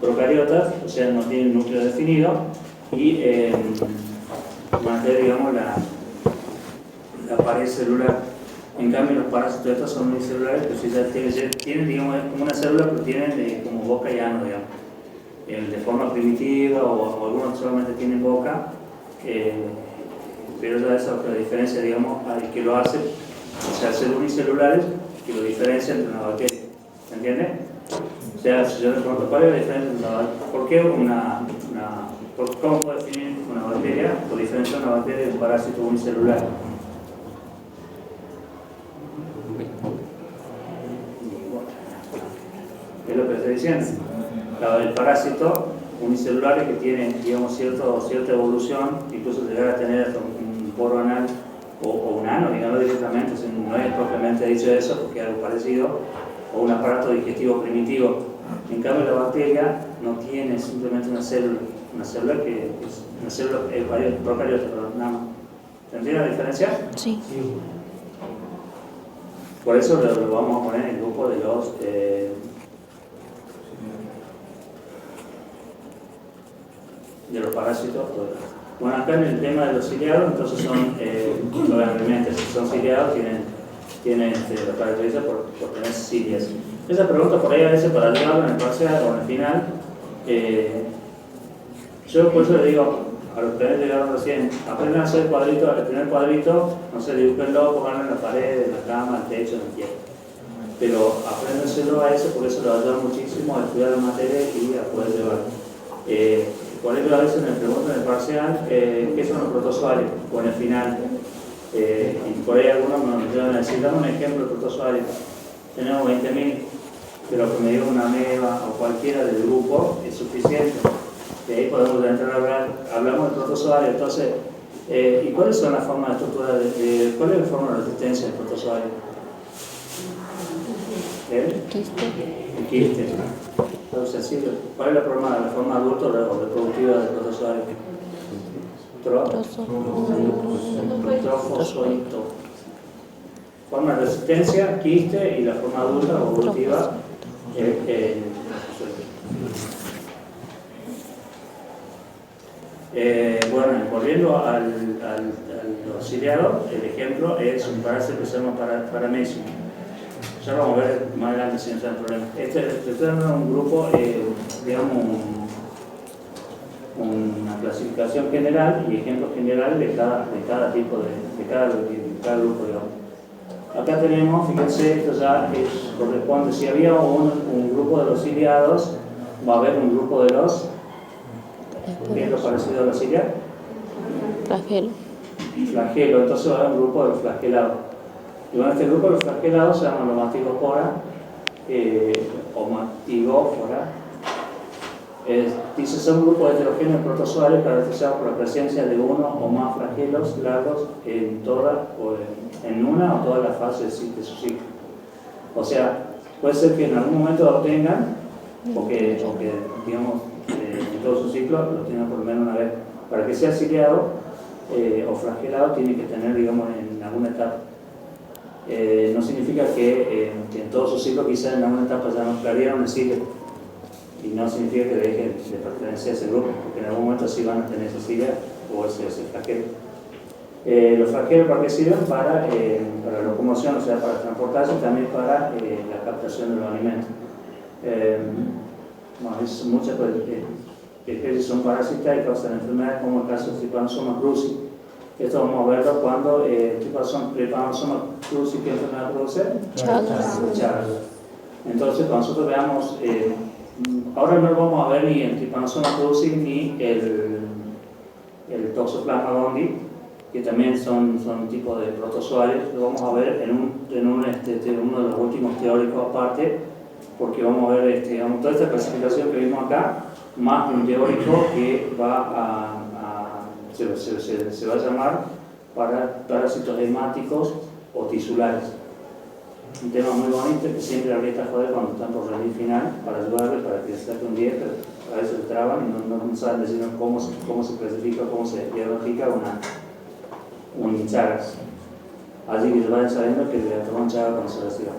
procariotas, o sea, no tienen núcleo definido, y mantener, digamos, la pared celular. En cambio, los parásitos estos son unicelulares, pero si ya tienen digamos, como una célula, pero tienen como boca y ano, digamos. De forma primitiva, o algunos solamente tienen boca, pero ya esa es otra diferencia, digamos, que lo hace, o sea, ser unicelulares, que lo diferencia entre una bacteria. ¿Se entiende? O sea, si yo le pregunto, ¿cuál es la diferencia entre una bacteria? ¿Por qué ¿cómo puedo definir una bacteria? Por diferencia de una bacteria de un parásito unicelular. ¿Qué es lo que estoy diciendo? El parásito unicelular que tiene, digamos, cierta evolución, incluso llegar a tener hasta un poro anal o un ano, digamos directamente, no es propiamente dicho eso, porque es algo parecido, o un aparato digestivo primitivo. En cambio, la bacteria no tiene simplemente una célula que es una célula procariota, nada más. ¿Se entiende la diferencia? Sí. Por eso lo vamos a poner en el grupo de los parásitos. Bueno, acá en el tema de los ciliados, entonces son, obviamente, si son ciliados, tienen la característica por tener cilias. Esa pregunta por ahí a veces para ayudarlo en el parcial o en el final, yo por eso le digo a los que han llegado recién, aprendan a hacer cuadritos, el primer cuadrito, no sé, dibújenlo, pónganlo en la pared, en la cama, en el techo, en el pie. Pero apréndenselo a eso, porque eso lo ayuda muchísimo a estudiar la materia y a poder llevar. Por ejemplo, a veces me preguntan en el parcial qué son los protozoarios, o en el final. Y por ahí algunos me van a decir, dame un ejemplo de protozoario. Tenemos 20.000, pero que me diga una ameba o cualquiera del grupo es suficiente. De ahí podemos entrar a hablar, hablamos de protozoario. Entonces, ¿y cuáles son las formas de estructura? ¿Cuál es la forma de resistencia del protozoario? Quiste. El quiste. Entonces, sí, ¿cuál es la forma adulta o reproductiva del protozoario? Trofozoito. Forma de resistencia, quiste, y la forma adulta o evolutiva, bueno, volviendo al ciliado, el ejemplo es un parásito que se llama Paramecium. Ya lo vamos a ver más adelante si no hay problema. Estoy dando un grupo, digamos, una clasificación general y ejemplos generales de cada tipo de cada grupo, digamos. Acá tenemos, fíjense, esto ya corresponde, si había un grupo de los ciliados, va a haber un grupo de los, ¿qué es lo parecido a los ciliados? Flagelo, entonces va a haber un grupo de los flagelados. Y bueno, este grupo de los flagelados se llaman los mastigófora o mastigófora. Dice, son grupos heterogéneos protozoarios caracterizados por la presencia de uno o más flagelos largos en una o todas las fases de su ciclo. O sea, puede ser que en algún momento lo obtengan, o que digamos, en todo su ciclo lo tengan por lo menos una vez. Para que sea ciliado o flagelado, tiene que tener, digamos, en alguna etapa. No significa que en todo su ciclo, quizás en alguna etapa ya no perdieron el ciclo. Y no significa que dejen de pertenecer a ese grupo, porque en algún momento sí van a tener esa cilia o ese flagelo. Los flagelos, ¿para qué sirven? Para locomoción, o sea, para transportarse, y también para la captación de los alimentos. Bueno, muchas especies son parasitas y causan enfermedades, como el caso del Trypanosoma cruzi. Esto vamos a verlo cuando Trypanosoma cruzi, ¿qué enfermedad produce? Chagas. Entonces, cuando nosotros veamos, ahora no vamos a ver ni el Trypanosoma cruzi ni el Toxoplasma gondii, que también son tipos de protozoarios. Lo vamos a ver en uno de los últimos teóricos aparte, porque vamos a ver digamos, toda esta clasificación que vimos acá, más un teórico que se va a llamar parásitos hemáticos o tisulares. Un tema muy bonito que siempre habría que joder cuando están por rendir final, para ayudarles, para que se saque un 10, pero a veces se traban y no saben decirnos cómo se clasifica, cómo se diagnostica un Chagas. Así que se vayan sabiendo que le tomó un Chagas cuando se reciba.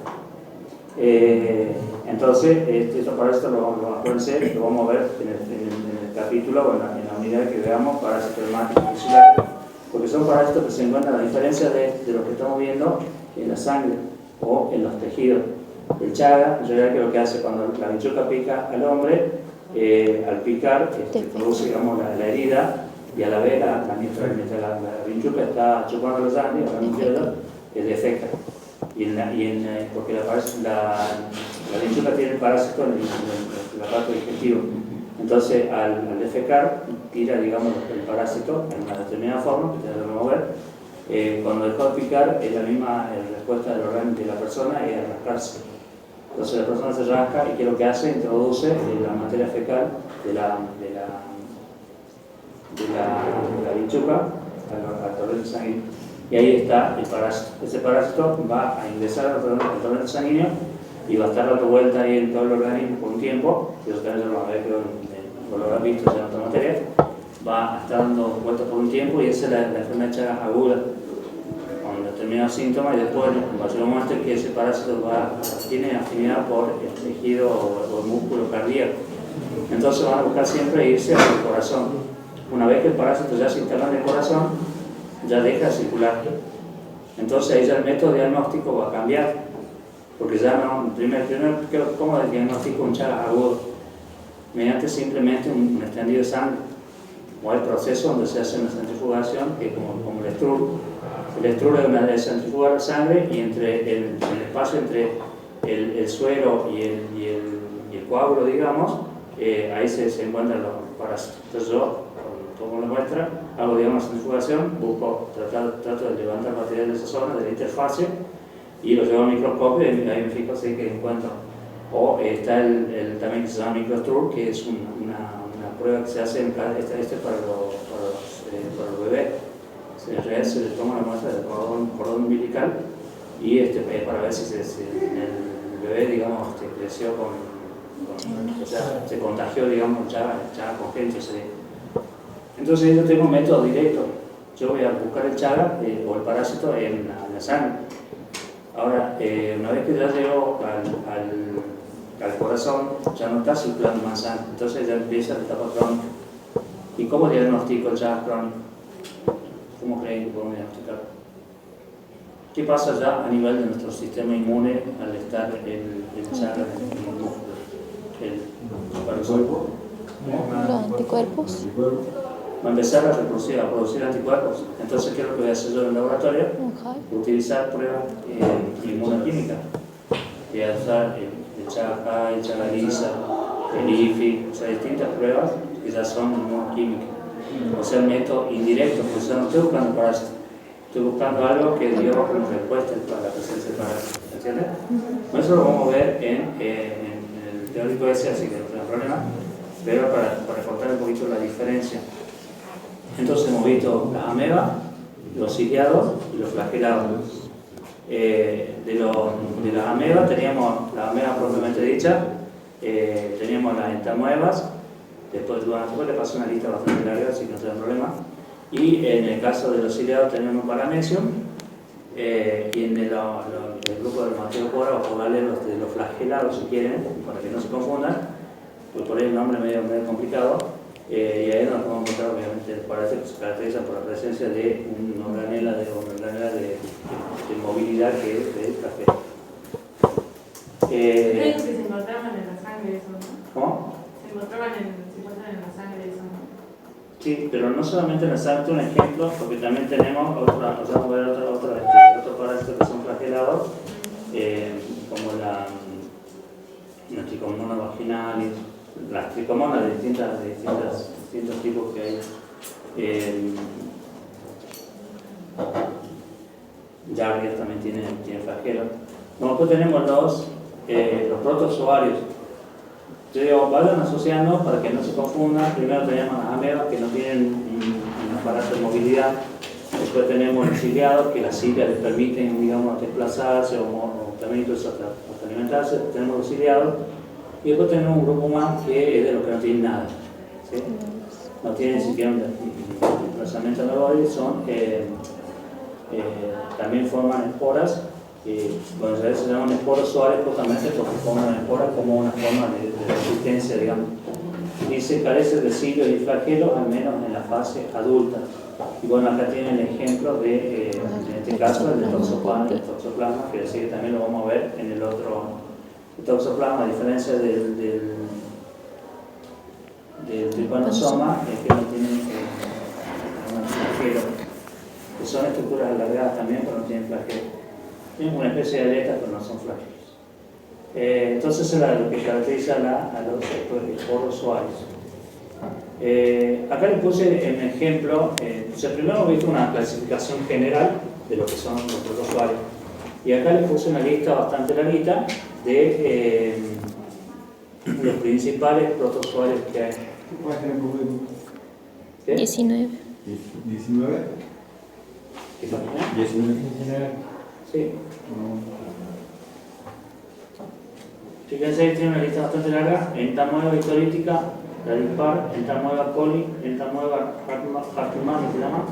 Entonces, estos parásitos lo vamos a ver en el capítulo o en la unidad que veamos, parásitos hemáticos tisulares. porque son parásitos que se encuentran a diferencia de lo que estamos viendo en la sangre o en los tejidos. El Chaga, en realidad, que lo que hace cuando la vinchuca pica al hombre, al picar, produce, digamos, la herida, y a la vez, mientras la vinchuca está chupando la sangre, defeca. Porque la vinchuca tiene el parásito en el aparato digestivo. Entonces, al defecar, tira, digamos, el parásito en una determinada forma, que te lo vamos a ver. Cuando dejó de picar, es la misma respuesta del organismo de la persona, es rascarse. Entonces la persona se rasca y ¿qué es lo que hace? Introduce la materia fecal de la vinchuca al torrente sanguíneo. Y ahí está el parásito. Ese parásito va a ingresar al torrente sanguíneo y va a estar dando vuelta ahí en todo el organismo por un tiempo, y eso también lo habrán visto ya en otra materia, va a estar dando vueltas por un tiempo, y esa es la enfermedad de Chagas aguda, con determinados síntomas, y después va a ser un momento en que ese parásito tiene afinidad por el tejido o el músculo cardíaco. Entonces van a buscar siempre irse al corazón. Una vez que el parásito ya se instala en el corazón, ya deja de circular. Entonces ahí ya el método diagnóstico va a cambiar, porque ya no, primero ¿cómo diagnostico un Chagas agudo? Mediante simplemente un extendido de sangre, o el proceso donde se hace una centrifugación, que es como el Stroop. El Stroop es una de centrifugar la sangre, y entre el espacio entre el suero y el coágulo, digamos, ahí se encuentran los parásitos. Entonces yo, tomo la muestra, hago, digamos, una centrifugación, trato de levantar material de esa zona, de la interfase, y lo llevo al microscopio, y ahí me fijo si que encuentro. O está también que se llama microstroop, que es una prueba que se hace para los bebés. En realidad se le toma la muestra del cordón umbilical, y para ver si el bebé, digamos, creció o sea, se contagió, digamos, Chagas congénito. Entonces yo tengo un método directo. Yo voy a buscar el Chagas o el parásito en la sangre. Ahora, una vez que ya llego al corazón, ya no está circulando más sangre, entonces ya empieza la etapa crónica. ¿Y cómo diagnostico el Chagas crónico? ¿Cómo creen que podemos diagnosticarlo? ¿Qué pasa ya a nivel de nuestro sistema inmune al estar el Chagas en los músculos? Los anticuerpos. Va a empezar a producir anticuerpos. Entonces, ¿qué es lo que voy a hacer yo en el laboratorio? Utilizar pruebas inmunoquímicas. Voy a usar el Chagas, el Chagas lisa, el IFI, o sea, distintas pruebas que ya son inmunoquímicas. O sea, el método indirecto, porque yo no estoy buscando parásitos, estoy buscando algo que dio como respuesta a la presencia de parásitos. ¿Entiendes? Eso lo vamos a ver en el teórico ese, así que no tengo problema, pero para cortar un poquito la diferencia. Entonces hemos visto las amebas, los ciliados y los flagelados. De las amebas teníamos las amebas propiamente dichas, teníamos las entamoebas, después le paso una lista bastante larga, así que no tengo problema. Y en el caso de los ciliados tenemos Paramecium, y en el grupo de los Mateopora, o darle los flagelados si quieren, para que no se confundan, pues por ahí el nombre medio complicado. Y ahí nos podemos encontrar, obviamente, el parásito que se caracteriza por la presencia de una organela de movilidad que es de flagelo. Creo que se encontraban en la sangre eso, ¿no? ¿Cómo? Se encuentran en la sangre eso, ¿no? Sí, pero no solamente en la sangre, un ejemplo, porque también tenemos otros parásitos que son flagelados, como la Trichomonas vaginalis, las tricomonas de distintos tipos que hay. Yardias también tiene flagelos. Bueno, después tenemos los protozoarios. Yo digo, vayan asociando para que no se confundan. Primero tenemos las amebas que no tienen un aparato de movilidad. Después tenemos los ciliados, que las cilias les permiten, digamos, desplazarse o también incluso hasta alimentarse. Tenemos los ciliados. Y después tenemos un grupo más que es de los que no tienen nada. ¿Sí? No tienen ni siquiera un desplazamiento anaeróbico, también forman esporas. Bueno, a veces se llaman esporos suaves justamente porque forman esporas como una forma de resistencia, digamos, dice carece de cilios y flagelos, al menos en la fase adulta. Y bueno, acá tienen el ejemplo de, en este caso, el toxoplasma, que decir que también lo vamos a ver en el otro. El toxoplasma, a diferencia del trypanosoma, es que no tienen un flagelo, que son estructuras alargadas también, pero no tienen flagelo. Tienen una especie de aletas, pero no son flagelos. Entonces, eso es lo que caracteriza a los esporozoarios. Acá les puse un ejemplo. Primero hemos visto una clasificación general de lo que son los protozoarios. Y acá les puse una lista bastante larguita de los principales protozoarios que hay. ¿Qué? 19. 19. ¿Qué página? 19. Sí. Fíjense que tiene una lista bastante larga. Entamoeba histolítica, la dispar, Entamoeba coli, Entamoeba hartmanni se llama,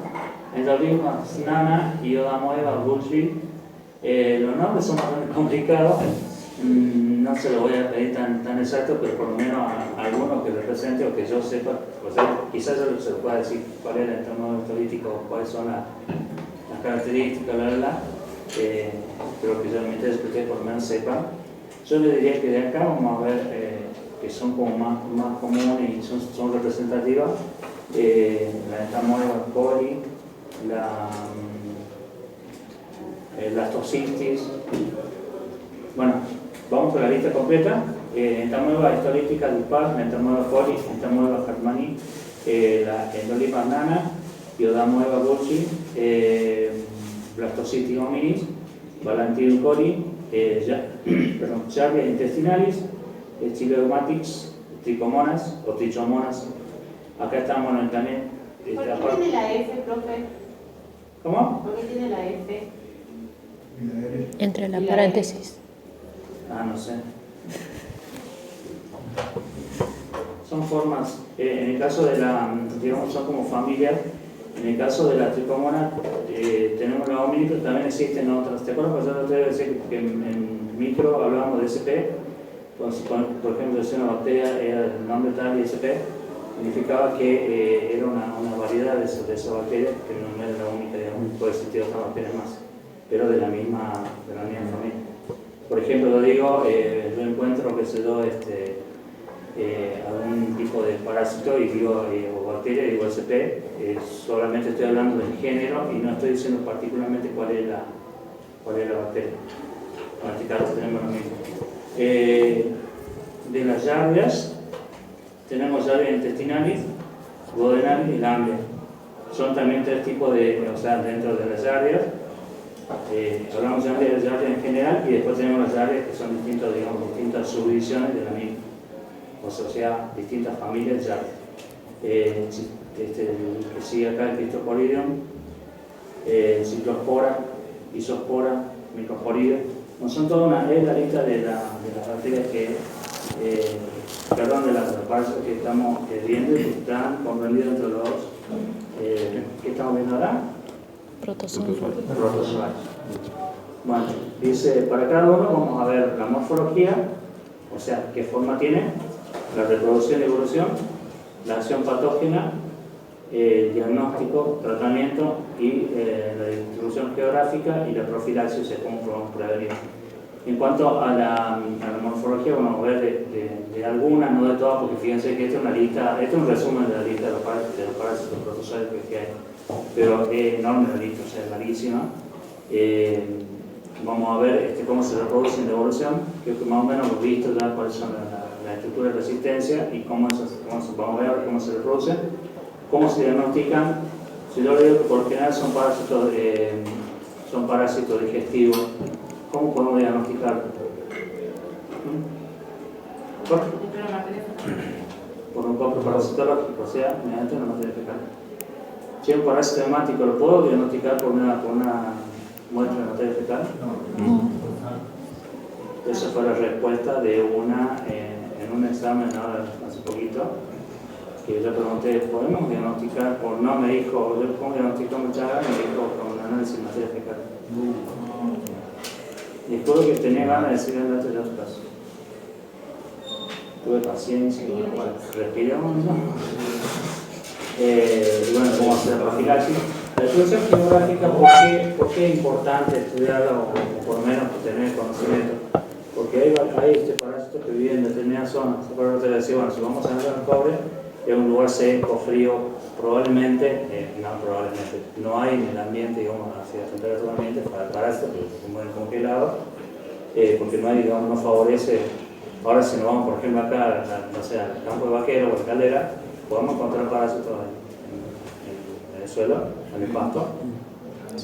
Endolisma snana y Odamoeba bushli. Los nombres son bastante complicados. No se lo voy a pedir tan exacto, pero por lo menos a algunos que represente o que yo sepa, o sea, quizás yo se lo pueda decir cuál es el Entamoeba histolítico, cuáles son las características, bla, bla, bla. Pero que yo me interesa que ustedes por lo menos sepan. Yo le diría que de acá vamos a ver que son como más comunes y son representativas. La Entamoeba coli, la Astrocistis. Bueno, vamos con la lista completa. Entamoeba histolítica dispar, la Entamoeba coli, Entamoeba hartmanni, la Endolisma nana, Odamoeba bushli, Blastocystis hominis, Balantidium coli, Charlia intestinalis, Chileomatics, Trichomonas o Trichomonas. Acá estamos también. ¿Por qué tiene la F, profe? ¿Cómo? ¿Por qué tiene la F? Entre la Y la paréntesis. No sé. Son formas, en el caso de digamos, son como familias. En el caso de la tricomona, tenemos la homini, pero también existen otras. ¿Te acuerdas? Yo te decía que en micro hablábamos de SP. Entonces, por ejemplo, si una bacteria era el nombre tal y SP, significaba que era una variedad de esa bacteria, que no era la única, digamos, puede existir otras bacterias más, pero de la misma familia. Por ejemplo, lo digo, yo encuentro, qué sé yo, algún tipo de parásito y digo, o bacteria y digo SP, solamente estoy hablando del género y no estoy diciendo particularmente cuál es la bacteria. En este caso tenemos lo mismo. De las yardias, tenemos yardia intestinalis, duodenalis y lamblia. Son también tres tipos o sea, dentro de las yardias. Hablamos de las yardias en general y después tenemos las yardias que son distintas subdivisiones de la misma. O sea, distintas familias de yardias. Que sigue acá el Cryptosporidium, Cyclospora, Isospora, Microsporidia. No son toda una la lista de las bacterias de las parásitos que estamos viendo y que están comprendidos entre los dos. ¿Qué estamos viendo ahora? Protozoarios. Bueno, dice, para cada uno vamos a ver la morfología, o sea, qué forma tiene, la reproducción y evolución, la acción patógena, el diagnóstico, tratamiento y la distribución geográfica y la profilaxis, o sea, cómo podemos prevenir. En cuanto a la morfología, vamos a ver de algunas, no de todas, porque fíjense que esta es una lista, este es un resumen de la lista de los parásitos protozoarios que hay, pero es enorme la lista, o sea, es larguísima. Vamos a ver cómo se reproducen de evolución, creo que más o menos hemos visto ya cuáles son la estructura de resistencia y vamos a ver cómo se reproducen, cómo se diagnostican. Si yo le digo que por lo general son parásitos digestivos, ¿cómo podemos diagnosticarlo? Por un copio parasitológico, o sea, mediante una materia fecal. Si es un parásito hemático, ¿lo puedo diagnosticar por una muestra de materia fecal? No. Esa fue la respuesta de en un examen ahora hace poquito, que yo pregunté, ¿podemos diagnosticar? No, me dijo, ¿cómo diagnosticamos Chagas? Me dijo, con un análisis de materia fecal. Y juro que tenía ganas de decir el dato de otro caso. tuve paciencia, respiramos, ¿no? Y bueno, cómo hacer la profilaxis. La evolución geográfica, ¿por qué es importante estudiarla o por lo menos tener conocimiento? Porque hay parásitos que viven en determinadas zonas. Por eso te decía, bueno, si vamos a entrar en cobre, es un lugar seco, frío, probablemente, no hay en el ambiente, digamos, hacia la temperatura ambiente para el parásito, que mueren congelados, porque no hay, digamos, no favorece. Ahora si nos vamos, por ejemplo, acá, no sé, al campo de Vaquero o en Caldera, podemos encontrar parásitos en el suelo, en el pasto,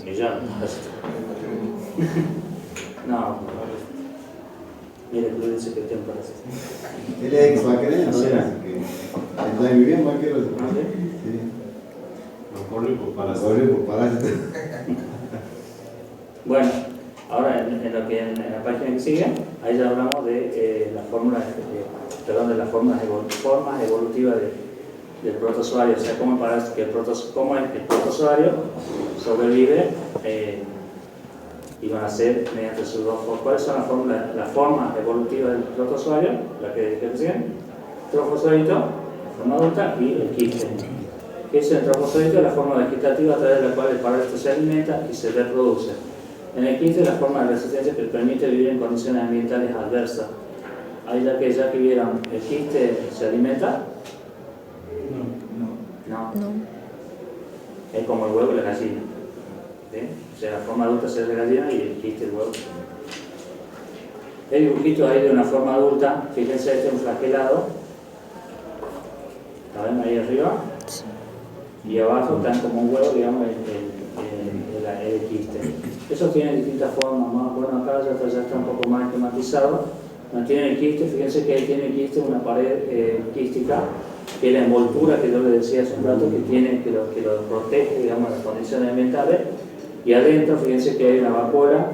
millones de parásitos. No, mire, tú dices que tiene parásitos. Él es ex vaquereño, ¿no? Sí. Entonces vivía en Vaquero. ¿Ah, sí? Sí. Los pólipos Para para volver por parásitos. Bueno, ahora en la página que sigue, ahí ya hablamos de las fórmulas, de las formas evolutivas del protozoario, o sea, cómo es que el protozoario sobrevive y van a ser mediante sus dos formas. ¿Cuáles son las formas evolutivas del protozoario? La que siguen, trofozoito, forma adulta, y el quiste. ¿Qué es el trofozoito? La forma vegetativa a través de la cual el parásito se alimenta y se reproduce. En el quiste, la forma de resistencia que permite vivir en condiciones ambientales adversas. Ahí ya que vieron, ¿el quiste se alimenta? No. Es como el huevo y la gallina. ¿Sí? O sea, la forma adulta es la gallina y el quiste el huevo. El dibujito ahí de una forma adulta, fíjense, este es un flagelado. ¿La ven ahí arriba? Sí. Y abajo están como un huevo, digamos, el quiste. Eso tiene distintas formas, más bueno acá ya está un poco más esquematizado. Mantiene el quiste, fíjense que ahí tiene el quiste una pared quística, que es la envoltura que yo les decía hace un rato, que lo protege, digamos, de las condiciones ambientales. Y adentro, fíjense que hay una vacuola,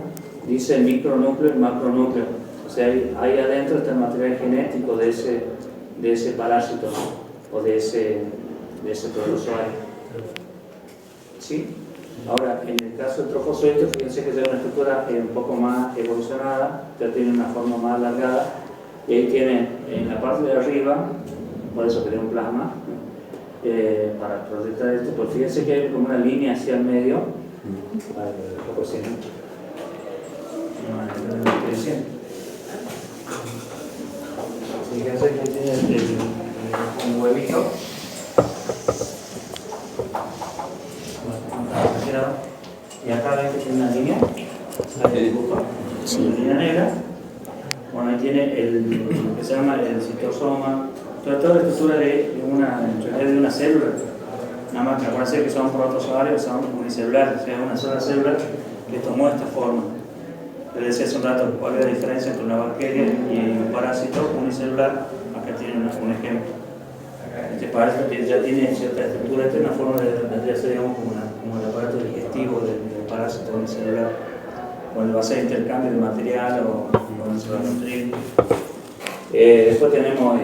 dice el micronúcleo y el macronúcleo. O sea, ahí adentro está el material genético de ese parásito, ¿no? O de ese protozoario. ¿Sí? Ahora, en el caso del trofozoito, fíjense que tiene una estructura un poco más evolucionada, ya tiene una forma más alargada, y ahí tiene en la parte de arriba, por eso que tiene un plasma, para proyectar esto, pues fíjense que hay como una línea hacia el medio, un poco así, fíjense que tiene un huevito. Y acá ven que tiene una línea, una línea negra. Bueno, ahí tiene lo que se llama el citosoma, toda la estructura de una célula. Nada más que acuérdense que son protozoarios, son unicelulares, o sea, una sola célula que tomó esta forma. Les decía hace un rato cuál es la diferencia entre una bacteria y un parásito unicelular. Acá tienen un ejemplo. Este parásito ya tiene cierta estructura, esta es una forma de hacer, digamos, como el aparato digestivo del parásito unicelular, cuando va a hacer intercambio de material o cuando se va a nutrir. Después tenemos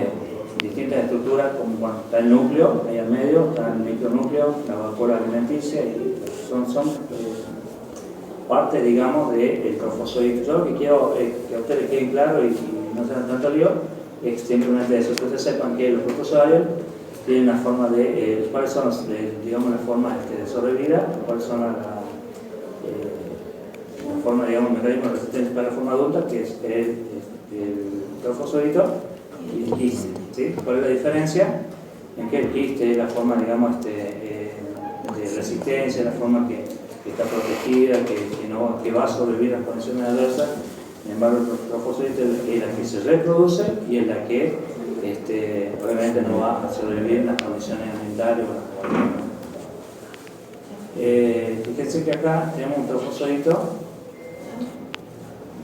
distintas estructuras, como bueno, está el núcleo, ahí al medio, está el micronúcleo, la vacuola alimenticia, y son parte, digamos, del trofozoito. Yo lo que quiero que a ustedes quede claro y no sean tanto lío, es simplemente eso, que ustedes sepan que los protozoarios tienen una forma de, cuáles son digamos, las formas de sobrevida, cuáles son la forma, digamos, mecanismo de resistencia para la forma adulta, que es el trofozoito y el quiste. ¿Sí? ¿Cuál es la diferencia? En que el quiste es la forma, digamos, de resistencia, la forma que está protegida, que va a sobrevivir a las condiciones adversas. Sin embargo, el trofozoito es la que se reproduce y es la que obviamente no va a sobrevivir en las condiciones ambientales. Fíjense que acá tenemos un trofozoito.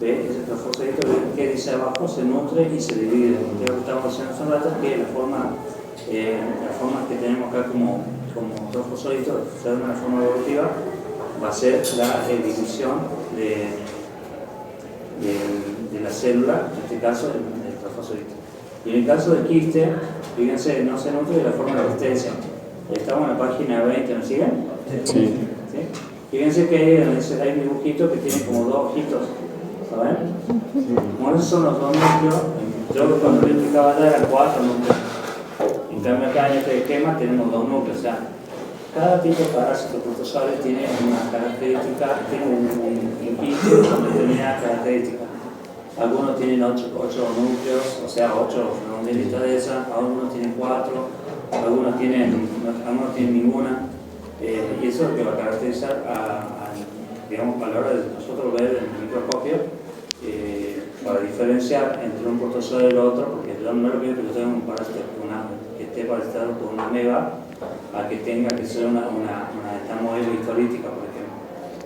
Ese trofozoito que dice abajo se nutre y se divide. Lo que estamos haciendo son datos que la forma que tenemos acá como trofozoito, de una forma evolutiva, va a ser la división de la célula, en este caso el trofozoito. Y en el caso del quiste, fíjense, no se nutre de la forma de resistencia. Estamos en la página 20, ¿nos siguen? Sí. ¿Sí? Fíjense que hay un dibujito que tiene como dos ojitos, ¿saben? Como esos son los dos núcleos, Yo cuando le explicaba ya eran 4 núcleos. En cambio acá en este esquema tenemos 2 núcleos. O sea, cada tipo de parásito protozoario tiene una característica, tiene un quiste con determinadas características. Algunos tienen 8 núcleos, o sea, 8 redondelitas de esas, algunos tienen 4, algunos tienen ninguna. Y eso es lo que va a caracterizar digamos, a la hora de nosotros ver el microscopio, para diferenciar entre un protozoario y el otro, porque yo no lo quiero que yo tenga un parásito que esté parasitado por una ameba, a que tenga que ser una entamoeba histolítica, por ejemplo.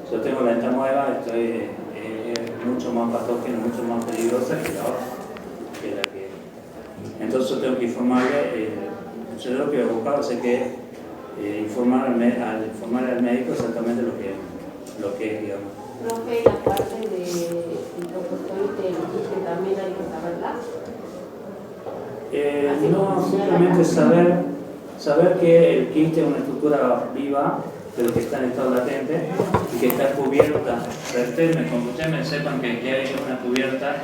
Si yo tengo la entamoeba, estoy mucho más patógena, mucho más peligrosa que la otra. Entonces yo tengo que informarle, yo lo que he buscado es que informar al médico exactamente lo que es, digamos. Profe, la parte de microprotozoide del quiste también hay que saberla. No, simplemente saber que el quiste es una estructura viva, pero que está en estado latente y que está cubierta. Cuando ustedes sepan que hay una cubierta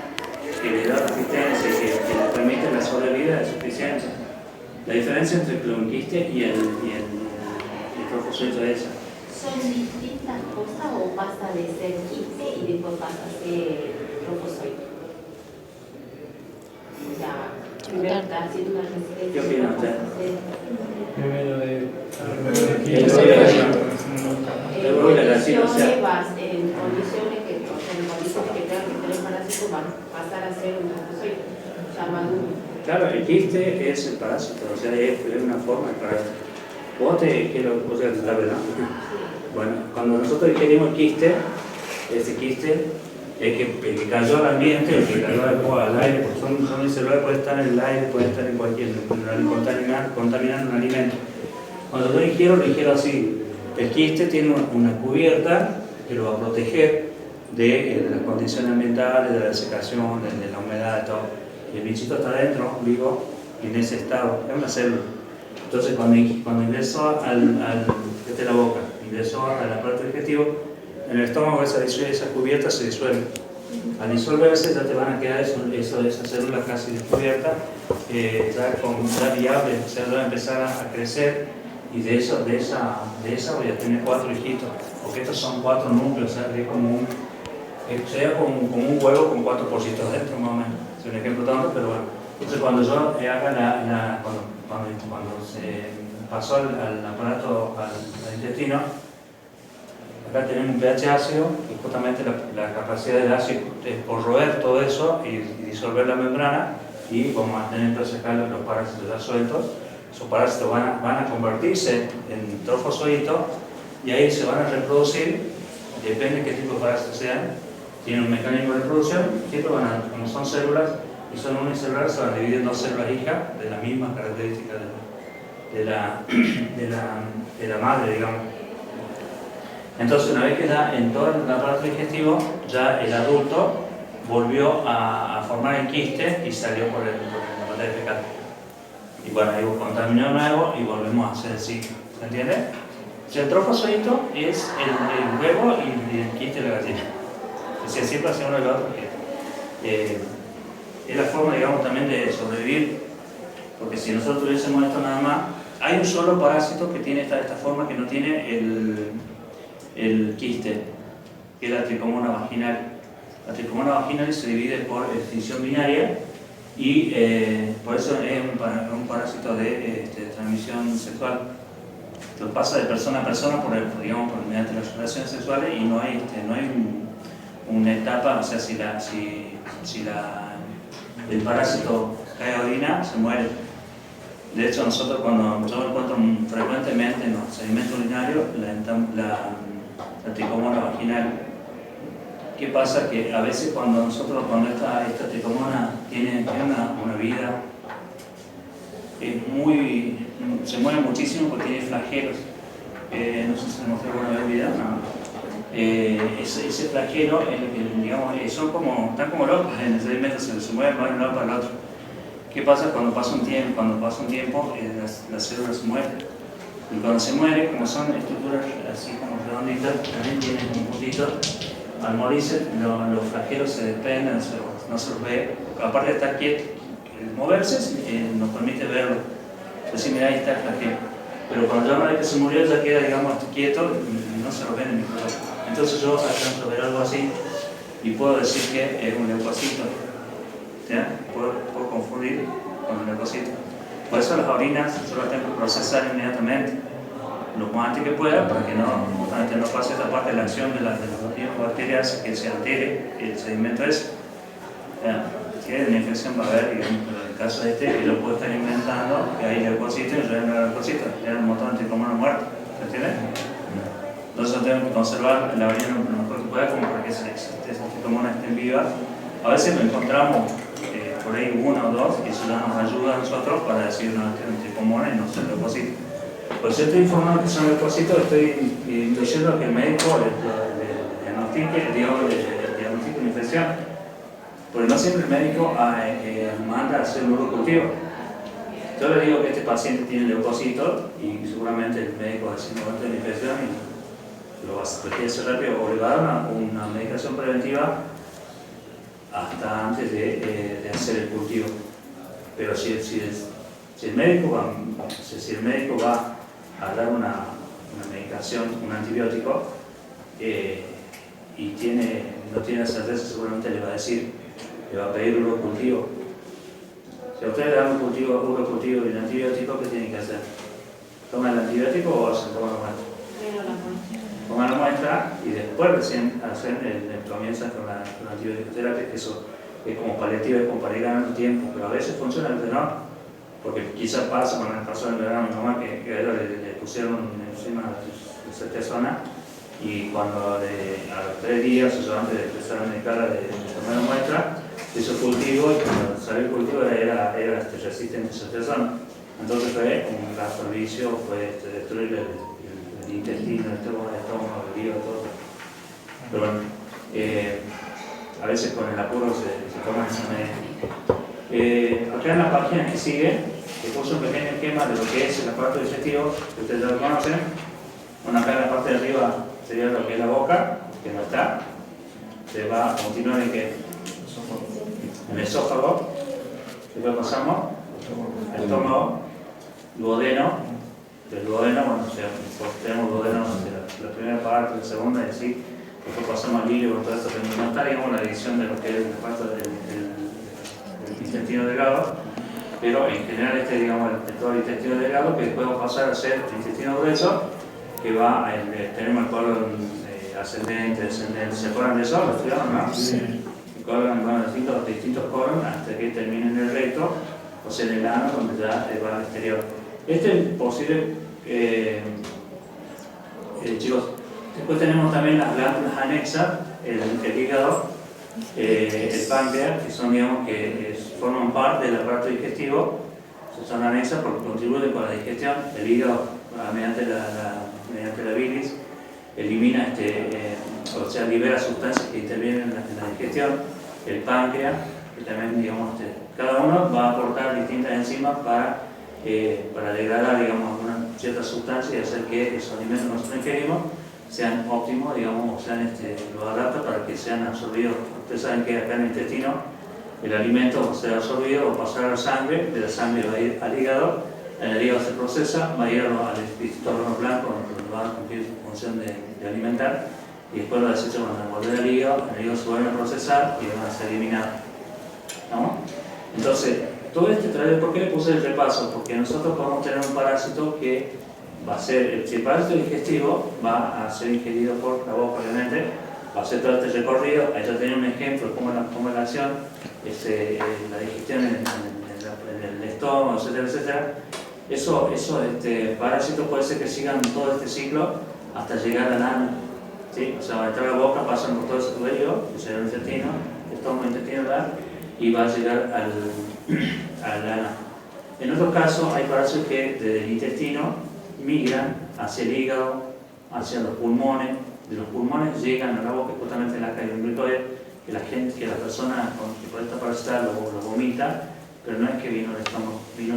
que le da resistencia y que le permite la sobrevida es suficiente. La diferencia entre el quiste y el trofozoito es esa. ¿Son distintas cosas o pasa de ser quiste y después pasa a ser trofozoito? O sea, primero está haciendo una resistencia. ¿Qué opina usted? Primero de llevas en condiciones que creo que tres parásitos van a pasar a ser un trofozoito, llamado. Claro, el quiste es el parásito, o sea, es una forma de parásito. Vos la verdad. Bueno, cuando nosotros ingerimos el quiste, ese quiste, el que cayó al ambiente, el que cayó al aire, porque son unicelulares, puede estar en el aire, puede estar en cualquier, contaminando un alimento. Cuando yo lo ingiero así. El quiste tiene una cubierta que lo va a proteger de las condiciones ambientales, de la desecación, de la humedad, de todo. Y el bichito está adentro, vivo, en ese estado, es una célula. Entonces cuando ingresó desde la boca, ingresó al aparato digestivo, en el estómago esa cubierta se disuelve. Al disolverse ya te van a quedar esas células casi descubiertas, ya viables, o sea, ya van a empezar a crecer. Y de esa voy a tener 4 hijitos, porque estos son 4 núcleos, o sea, sería como un huevo con 4 pocitos dentro, más o menos. Es un ejemplo tanto, pero bueno. Entonces cuando yo haga cuando se pasó al aparato, al intestino, acá tenemos un pH ácido, y justamente la capacidad del ácido es corroer todo eso y disolver la membrana, y vamos a tener entonces acá los parásitos ya sueltos. Esos parásitos van a convertirse en trofozoitos y ahí se van a reproducir, depende de qué tipo de parásitos sean, tienen un mecanismo de reproducción, siempre como son células y son unicelulares, se van a dividir en 2 células hijas de las mismas características de la madre, digamos. Entonces, una vez que ya en todo el aparato digestivo, ya el adulto volvió a formar el quiste y salió por la materia fecal. Y bueno, ahí contaminó nuevo y volvemos a hacer el ciclo. ¿Se entiende? O sea, el trofozoito es el huevo y el quiste de la gallina. O sea, siempre hacia uno del otro. Es la forma, digamos, también de sobrevivir. Porque si nosotros tuviésemos esto nada más, hay un solo parásito que tiene esta forma que no tiene el quiste, que es la tricomona vaginal. La tricomona vaginal se divide por extinción binaria. Y por eso es un parásito de transmisión sexual. Entonces pasa de persona a persona mediante las relaciones sexuales y no hay una etapa, o sea, si el parásito cae a orina, se muere. De hecho, nosotros cuando yo encuentro frecuentemente en los sedimentos urinarios la tricomona vaginal. ¿Qué pasa? Que a veces cuando esta tricomona tiene una vida, se mueve muchísimo porque tiene flagelos. No sé si se mostró alguna vez el video, no. Ese flagelo, digamos, están como locos en el sedimento, se mueven de un lado para el otro. ¿Qué pasa cuando pasa un tiempo? La célula se muere. Y cuando se muere, como son estructuras así como redonditas, también tienen un puntito. Al morirse, los flagelos se desprenden, no se los ve. Aparte de estar quietos, el moverse nos permite verlo. Decir, mira, ahí está el flaqueo. Pero cuando ya una vez que se murió ya queda, digamos, quieto y no se lo ven en mi cuerpo. Entonces yo alcanzo a ver algo así y puedo decir que es un leucocito. ¿Ya? Puedo confundir con un leucocito. Por eso las orinas yo las tengo que procesar inmediatamente, lo más antes que pueda, para que no pase esta parte de la acción de las bacterias, que se altere el sedimento ese. ¿Ya? Que una infección va a haber, digamos, en el caso de este, que lo puedo estar inventando, que hay leucocitos y no hay leucocitos, era un montón de anticomunos muertos, ¿se entiende? Entonces yo tengo que conservar la orina lo mejor que pueda, como para que esas anticomunas estén vivas. A veces lo encontramos por ahí uno o dos, y eso ya nos ayuda a nosotros para decir no, este es anticomuna y no son leucocitos. Pues yo estoy informando que son leucocitos, estoy diciendo que el médico le diagnostique una infección. Porque no siempre el médico manda a hacer un urocultivo. Yo le digo que este paciente tiene leucocitos y seguramente el médico va a decir no, una infección y lo va a requiere hacer rápido o le va a dar una medicación preventiva hasta antes de hacer el cultivo. Pero si el médico va a dar una medicación, un antibiótico, y no tiene certeza, seguramente le va a decir, le va a pedir un urocultivo. Si a usted le dan un urocultivo y un antibiótico, ¿qué tiene que hacer? ¿Toma el antibiótico o toma la muestra? Toma la muestra y después recién comienza con la antibiótico-terapia, que eso es como paliativo, es como para ir ganando tiempo, pero a veces funciona, a veces no. Porque quizás pasa, cuando me pasó en verano a mi mamá, que a ella le pusieron encima de ceftriaxona, y cuando a los 3 días, o sea, antes de empezar a medicarla, de tomar la muestra, hizo cultivo y cuando salió el cultivo era resistente a ceftriaxona. Entonces fue un gasto al vicio, fue destruir el intestino, el estómago, el hígado, todo. Pero bueno, a veces con el apuro se toman esa medida. Acá en la página que sigue, que puso un pequeño esquema de lo que es el aparato digestivo, que ustedes ya lo conocen. Bueno, acá en la parte de arriba sería lo que es la boca, que no está. Se va a continuar en que en el esófago, después pasamos al estómago, duodeno, del duodeno, bueno, tenemos duodeno de la primera parte, la segunda y así, después pasamos al hígado, todo eso, pero no está, digamos, la división de lo que es la parte del intestino delgado, pero en general digamos, todo el intestino delgado, que después va a pasar a ser el intestino grueso, que tenemos el colon ascendente, descendente. ¿Se acuerdan de eso? ¿Lo estudiaron, no? Sí. El colon, bueno, los distintos colon hasta que terminen en el recto, o sea, en el ano, donde ya va al exterior. Este es posible, chicos. Después tenemos también las glándulas anexas, el hígado, el páncreas, que son, digamos, que forman parte del aparato digestivo, son anexas porque contribuyen con la digestión. El hígado, mediante la bilis, elimina, o sea, libera sustancias que intervienen en la digestión. El páncreas, que también, digamos, cada uno va a aportar distintas enzimas para degradar, digamos, una cierta sustancia y hacer que esos alimentos que nosotros ingerimos sean óptimos, digamos, o sean, lo adapta para que sean absorbidos. Ustedes saben que acá en el intestino el alimento va a ser absorbido, va a pasar a la sangre, de la sangre va a ir al hígado, en el hígado se procesa, va a ir al epistórgano blanco, donde va a cumplir su función de alimentar, y después los desechos van a volver al hígado, en el hígado se vuelven a procesar y van a ser eliminados. ¿No? Entonces, todo este traje, ¿por qué le puse el repaso? Porque nosotros podemos tener un parásito que va a ser, si el parásito digestivo va a ser ingerido por la boca, obviamente, va a hacer todo este recorrido. Ahí ya tenía un ejemplo de cómo es la acción, la digestión en el estómago, etcétera, etcétera. Esos parásitos puede ser que sigan todo este ciclo hasta llegar al ano. ¿Sí? O sea, va a entrar a la boca, pasan por todo ese tubo, que será el intestino, estómago, intestino, y va a llegar al ano. En otros casos hay parásitos que desde el intestino migran hacia el hígado, hacia los pulmones, de los pulmones llegan a la boca, justamente en la calle umbilical, que la persona que por esta parasita lo vomita, pero no es que vino del estómago, vino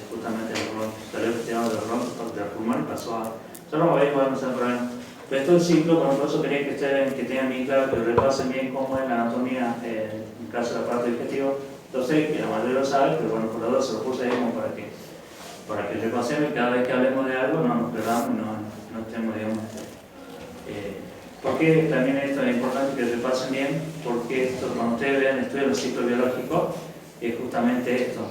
justamente del bronquios, salió el sistema de los bronquios, de los pulmones, pasó a... Solo lo veis, podemos hacer problema. Pero esto es el ciclo, por eso quería que tengan bien claro, que repasen bien cómo es la anatomía, en el caso de la parte digestivo, Entonces, que la mayoría lo sabe, pero bueno, por lo menos se lo puse ahí como para que repasemos y cada vez que hablemos de algo no nos perdamos y no estemos, digamos, ¿por qué también esto es importante que repasen bien? Porque esto, cuando ustedes vean estudios del ciclo biológico, es justamente esto,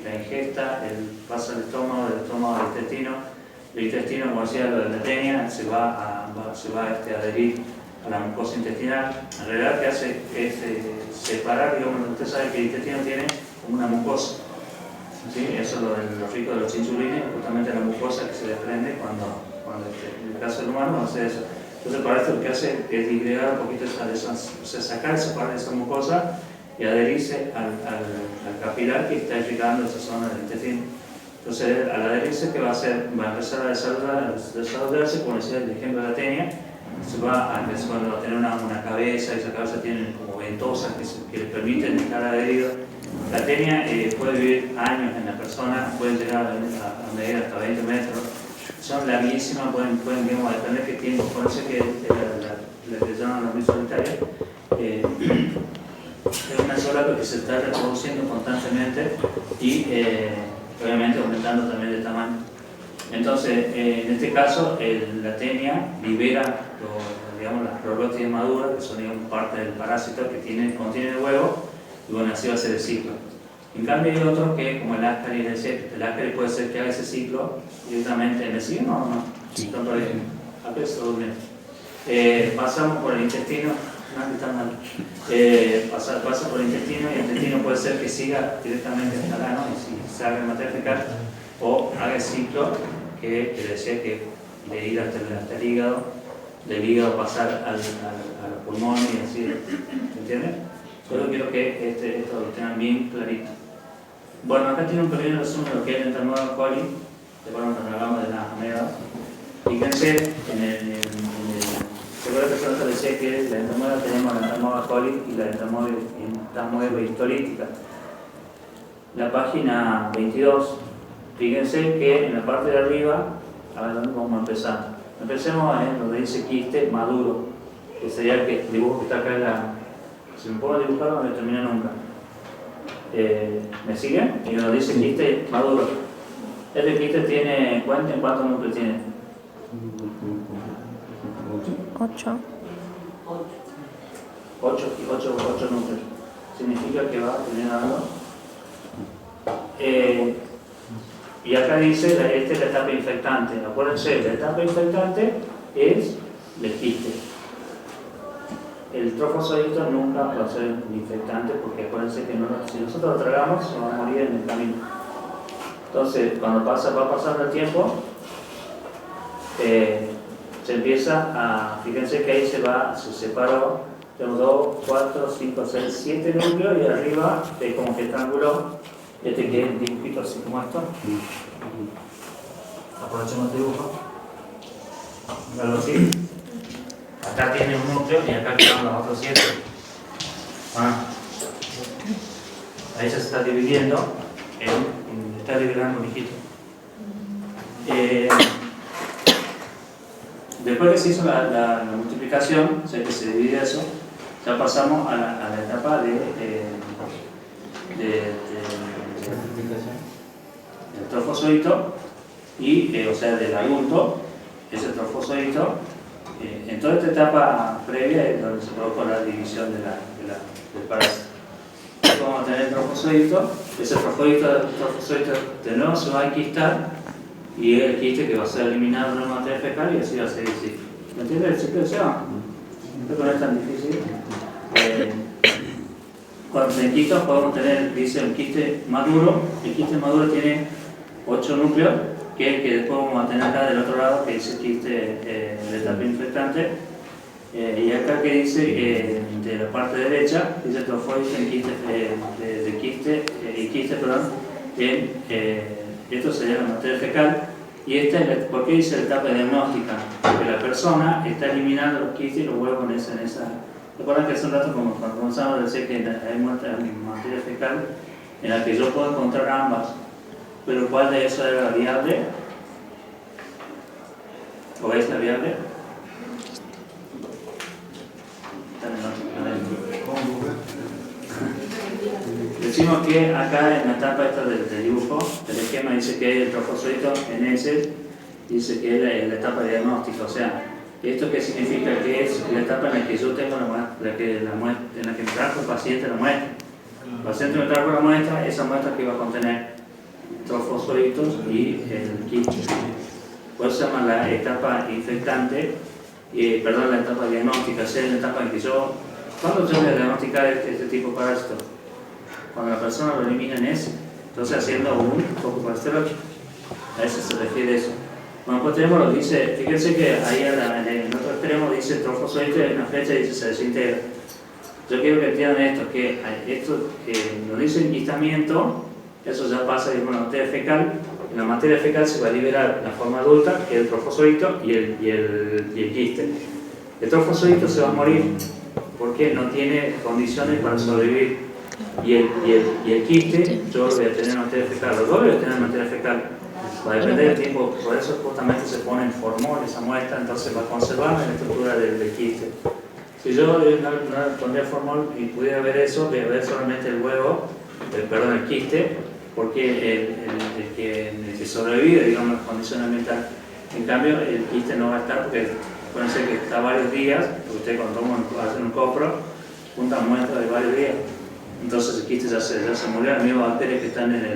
la ingesta, pasa del estómago al intestino. El intestino, como decía, lo de la tenia, se va a adherir a la mucosa intestinal. En realidad, lo que hace es separar, digamos, usted sabe que el intestino tiene como una mucosa. ¿Sí? Eso es lo rico de los chinchulines, justamente la mucosa que se desprende cuando en el caso del humano, hace eso. Entonces, para esto lo que hace es disgregar un poquito sacar esa parte de esa mucosa y adherirse al capilar que está irrigando esa zona del intestino. Entonces, al adherirse, ¿qué va a hacer? Va a empezar a desarrollarse, como decía el ejemplo de la tenia, va a tener una cabeza, y esa cabeza tiene como ventosas que le permiten estar adherido. La tenia puede vivir años en la persona, pueden llegar a medir hasta 20 metros, son larguísimas, pueden digamos, depender que tiempo, por eso que la que llaman la muy solitaria, es una sola que se está reproduciendo constantemente y obviamente aumentando también de tamaño. Entonces, en este caso, la tenia libera digamos, las probiotas maduras, que son digamos, parte del parásito que contiene el huevo, y bueno, así va a ser el ciclo. En cambio, hay otros que, como el Ascaris, el Ascaris puede ser que haga ese ciclo directamente en el signo o no. Sí. Acá está durmiendo. Pasamos por el intestino. Pasa por el intestino y el intestino puede ser que siga directamente hasta el ano y si se haga el materia fecal o haga el ciclo que decía que de ir hasta el hígado, del hígado pasar al pulmón y así, ¿entiendes? Solo quiero que esto lo tengan bien clarito. Bueno, acá tiene un pequeño resumen de lo que es el Entamoeba coli, después cuando hablamos de las amebas. Fíjense, seguro que pronto decía que la entamoeba tenemos la Entamoeba coli y la Entamoeba histolítica. La página 22, fíjense que en la parte de arriba, a ver dónde vamos a empezar. Empecemos en donde dice quiste maduro, que sería el dibujo que está acá en la. Si me puedo dibujar no me termina nunca. ¿Me siguen? Y donde dice quiste maduro. Este quiste tiene, cuántos núcleos tiene. 8. 8 núcleos. Significa que va a tener algo. Y acá dice, esta es la etapa infectante. Acuérdense, la etapa infectante es el quiste. El trofozoito nunca va a ser infectante porque acuérdense que si nosotros lo tragamos, se va a morir en el camino. Entonces, cuando va pasando el tiempo, se empieza a, fíjense que ahí se separó, tenemos 2, 4, 5, 6, 7 núcleos y arriba es como que estranguló, que es un dibujito así como esto. Aprovechemos el dibujo. Algo así. Acá tiene un núcleo y acá quedan los otros 7. Ahí se está dividiendo, está liberando un hijito. Después que se hizo la multiplicación, o sea que se divide eso, ya pasamos a la etapa del trofozoito y, o sea, del adulto, ese trofozoito. En toda esta etapa previa es donde se produjo la división del parásito. Después vamos a tener el trofozoito, ese trofozoito de nuevo se va a enquistar y es el quiste que va a ser eliminado en la materia fecal y así va a seguir el ciclo. ¿Me entiendes el ciclo de Seba? Esto no es tan difícil. Cuando se enquista podemos tener, dice, el quiste maduro. El quiste maduro tiene 8 núcleos, que es el que después vamos a tener acá del otro lado, que dice quiste de etapa infectante. Y acá que dice, de la parte derecha, dice trofoide en quiste, esto sería la materia fecal. Y esta es ¿por qué dice la etapa diagnóstica? Porque la persona está eliminando los quistes y los huevos en esa. Recuerden que hace un rato, cuando comenzamos a decir que hay materia fecal en la que yo puedo encontrar ambas, pero ¿cuál de esas era la viable? ¿O es la viable? Decimos decimos que acá en la etapa esta del dibujo, el esquema dice que el trofozoito en ese dice que es la etapa de diagnóstico, o sea, ¿esto qué significa? Que es la etapa en la que yo tengo en la que me trajo el paciente la muestra. El paciente me trajo la muestra, esa muestra que iba a contener trofozoitos y el quiste. Por eso se llama la etapa infectante, la etapa diagnóstica, es la etapa en que yo, ¿cuándo yo voy a diagnosticar este tipo de parásito? Cuando la persona lo elimina en ese, entonces haciendo un poco parasitológico. A eso se refiere eso. Bueno, pues tenemos lo que dice, fíjense que ahí en el otro extremo dice trofozoito y hay una flecha y dice se desintegra. Yo quiero que entiendan esto, que esto nos dice enquistamiento, eso ya pasa en la materia fecal. En la materia fecal se va a liberar la forma adulta, que es el trofozoito y el quiste. El trofozoito se va a morir porque no tiene condiciones para sobrevivir. Y el quiste, yo lo voy a tener en materia fecal, los dos lo voy a tener en materia fecal. Va a depender del tiempo, por eso justamente se pone en formol esa muestra, entonces va a conservar la estructura del quiste. Si yo no pondría formol y pudiera ver eso, voy a ver solamente el huevo, el quiste, porque el que sobrevive, digamos, las condiciones ambientales. En cambio, el quiste no va a estar porque puede ser que está varios días, porque usted cuando hace un copro, junta muestras de varios días. Entonces el quiste ya se murió, las mismas bacterias que están en la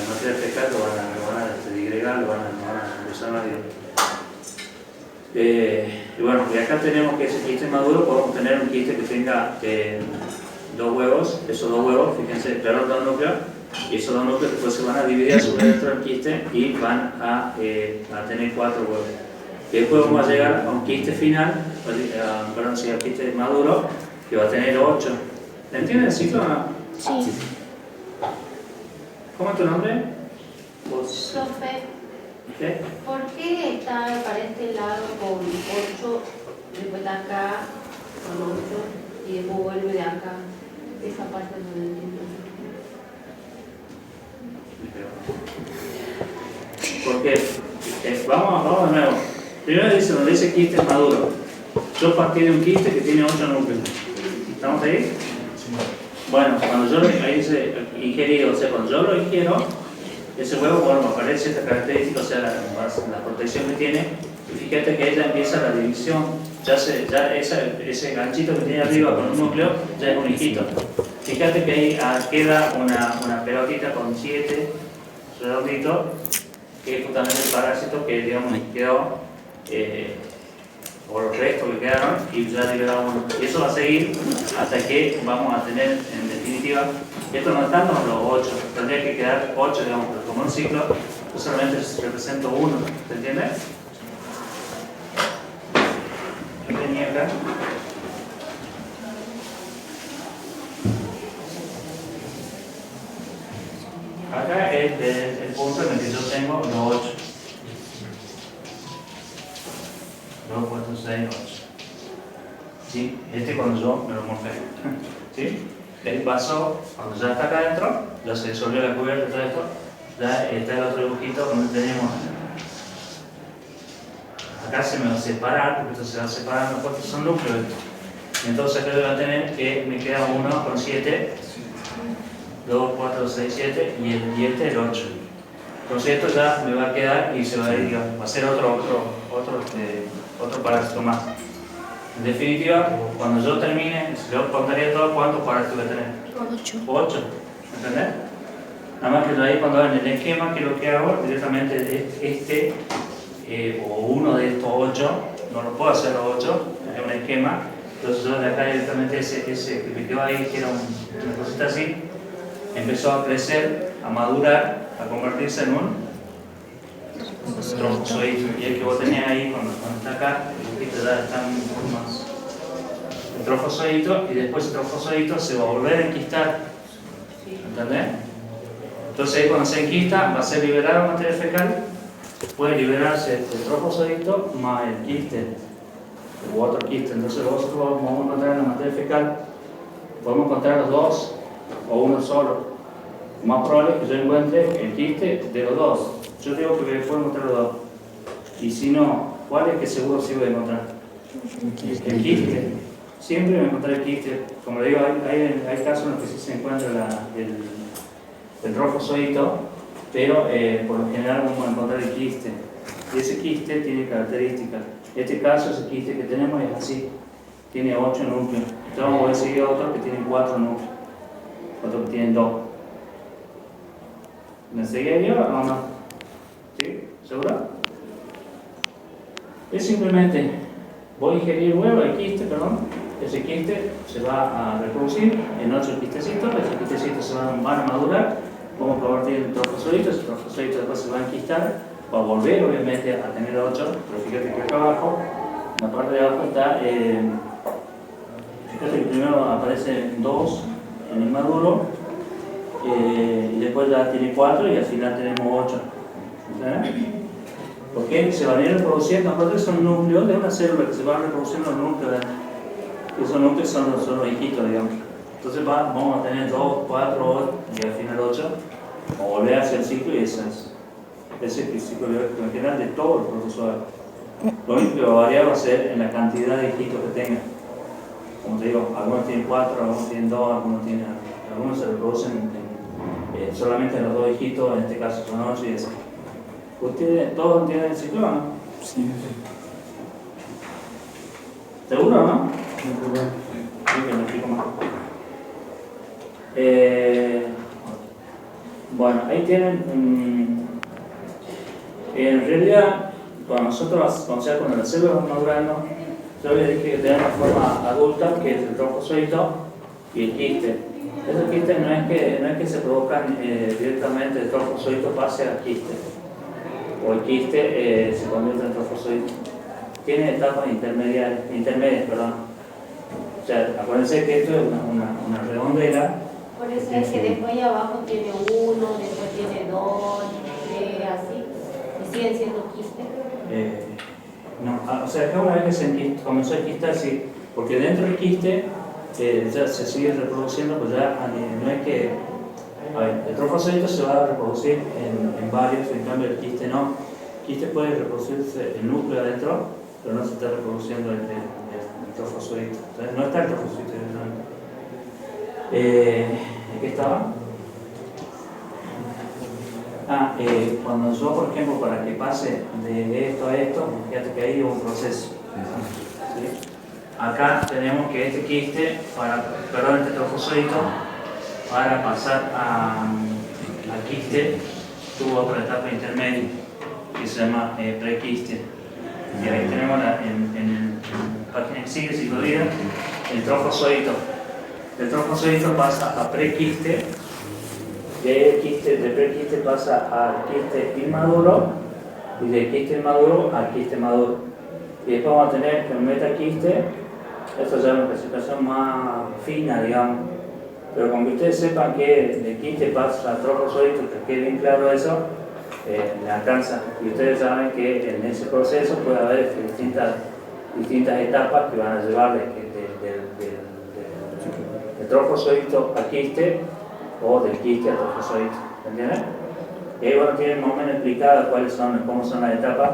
materia fecal lo van a digregar, lo van a usar más bien. Y bueno, y acá tenemos que ese quiste maduro, podemos tener un quiste que tenga dos huevos, esos dos huevos, fíjense, pero dos núcleos, y esos dos núcleos después se van a dividir a su vez dentro del quiste y van a tener 4 huevos. Y después vamos a llegar a un quiste final, al quiste maduro, que va a tener 8. ¿Entiendes el ciclo o no? Sí. ¿Cómo es tu nombre? Vos. Profe, ¿Qué? ¿por qué está para este lado con 8, después de acá con 8 y después vuelve de acá? Esa parte no la entiendo. Porque vamos de nuevo. Primero nos dice quiste maduro. Yo partí de un quiste que tiene 8 núcleos. ¿Estamos ahí? Bueno, cuando yo ahí dice ingerido, o sea, cuando yo lo ingiero, ese huevo, bueno, aparece esta característica, o sea, la protección que tiene, y fíjate que ella empieza la división, ya ese ganchito que tiene arriba con un núcleo, ya es un hijito. Fíjate que ahí queda una pelotita con 7 redonditos, que es justamente el parásito que, digamos, quedó, o los restos que quedaron, y ya liberamos uno. Y eso va a seguir hasta que vamos a tener, en definitiva, esto no están los 8, tendría que quedar 8, digamos, pero como un ciclo, yo solamente represento 1, ¿se entiende? ¿Qué tenía acá? Acá es el punto en el que yo tengo los 8. 2, 4, 6, 8. ¿Sí? Cuando yo me lo morfé. ¿Sí? El paso, cuando ya está acá adentro, ya se disolvió la cubierta y todo esto, ya está el otro dibujito donde tenemos. Acá se me va a separar, porque esto se va a separar, los cuatro son núcleos. Entonces acá voy a tener que me queda 1 con 7, 2, 4, 6, 7 y el 8. Entonces esto ya me va a quedar y se va a ir, digamos, va a ser otro parásito más. En definitiva, cuando yo termine, si yo contaría todo, ¿cuántos parásitos voy a tener? 8. ¿Entendés? Nada más que yo ahí cuando en el esquema, que lo que hago directamente es o uno de estos 8, no lo puedo hacer los 8, es un esquema. Entonces yo de acá directamente ese que me quedó ahí, que era una cosita así, empezó a crecer, a madurar, a convertirse en un trofozoito. Y el que vos tenías ahí cuando está acá, ya está un poco más. El trofozoito, y después el trofozoito se va a volver a enquistar. ¿Entendés? Entonces ahí cuando se enquista va a ser liberada la materia fecal, puede liberarse el trofozoito más el quiste u otro quiste. Entonces nosotros vamos a encontrar en la materia fecal, podemos encontrar los dos o uno solo. Lo más probable es que yo encuentre el quiste de los dos. Yo digo que puedo encontrar los dos. Y si no, ¿cuál es que seguro sí voy a encontrar? El quiste. siempre me encontré quiste. Como le digo, hay casos en los que sí se encuentra el trofozoito, pero por lo general vamos a encontrar el quiste. Y ese quiste tiene características. En este caso, ese quiste que tenemos es así, tiene 8 núcleos. Entonces vamos a seguir otros que tienen 4 núcleos, otros que tienen 2. ¿Me seguí ahí o no? ¿Sí? ¿Seguro? Es simplemente, voy a ingerir huevo, el quiste, perdón. Ese quiste se va a reproducir en 8 quistecitos, esos quistecitos se van a madurar, vamos a convertir en trofozoitos, esos trofozoitos después se van a enquistar, va a volver obviamente a tener 8, pero fíjate que acá abajo, en la parte de abajo está, fíjate que primero aparecen 2 en el maduro, y después ya tiene 4 y al final tenemos 8. Porque se van a ir reproduciendo, aparte son núcleos de una célula que se van reproduciendo los núcleos dentro. Y esos núcleos son los hijitos, digamos. Entonces vamos a tener 2, 4, 8 y al final 8. O volver a hacer el ciclo y ese es el ciclo biológico en general de todo el protozoa. Lo único que va a variar va a ser en la cantidad de hijitos que tengan. Como te digo, algunos tienen 4, algunos tienen 2, algunos se reproducen solamente en los 2 hijitos, en este caso son 8 y eso. ¿Ustedes todos entienden el ciclo o no? Sí. ¿Seguro o no? Sí, que lo explico más. Bueno, ahí tienen. En realidad, cuando nosotros, cuando las células van madurando, yo les dije que tienen una forma adulta, que es el trofozoito y el quiste. Esos quistes no es que se provocan directamente, el trofozoito pase al quiste, o el quiste se convierte en trofozoito. Tiene etapas intermedias, O sea, acuérdense que esto es una redondela. Por eso es que después ahí abajo tiene 1, después tiene 2, 3, así. Y siguen siendo quistes. No, o sea, que una vez que se comenzó a quistar, sí, porque dentro del quiste ya se sigue reproduciendo, pues ya no es que. A ver, el trofozoito se va a reproducir en varios, en cambio el quiste no. El quiste puede reproducirse el núcleo adentro, pero no se está reproduciendo el trofozoito. Entonces no está el trofozoito directamente. ¿En qué estaba? Cuando yo, por ejemplo, para que pase de esto a esto, fíjate que ahí hubo un proceso. ¿Sí? Acá tenemos que este quiste, este trofozoito, para pasar al quiste, tuvo otra etapa intermedia que se llama prequiste. Y ahí tenemos en la página que sigue, si lo vieron, el trofozoito. El trofozoito pasa a prequiste, y ahí de prequiste pasa al quiste inmaduro, y de quiste inmaduro al quiste maduro. Y después vamos a tener el metaquiste, esto ya es una clasificación más fina, digamos. Pero con que ustedes sepan que de quiste pasa a trofozoito, que quede bien claro eso, le alcanza. Y ustedes saben que en ese proceso puede haber distintas etapas que van a llevar del trofozoito a quiste o del quiste a trofozoito. ¿Entienden? Y ahí bueno, tienen más o menos explicadas cómo son las etapas.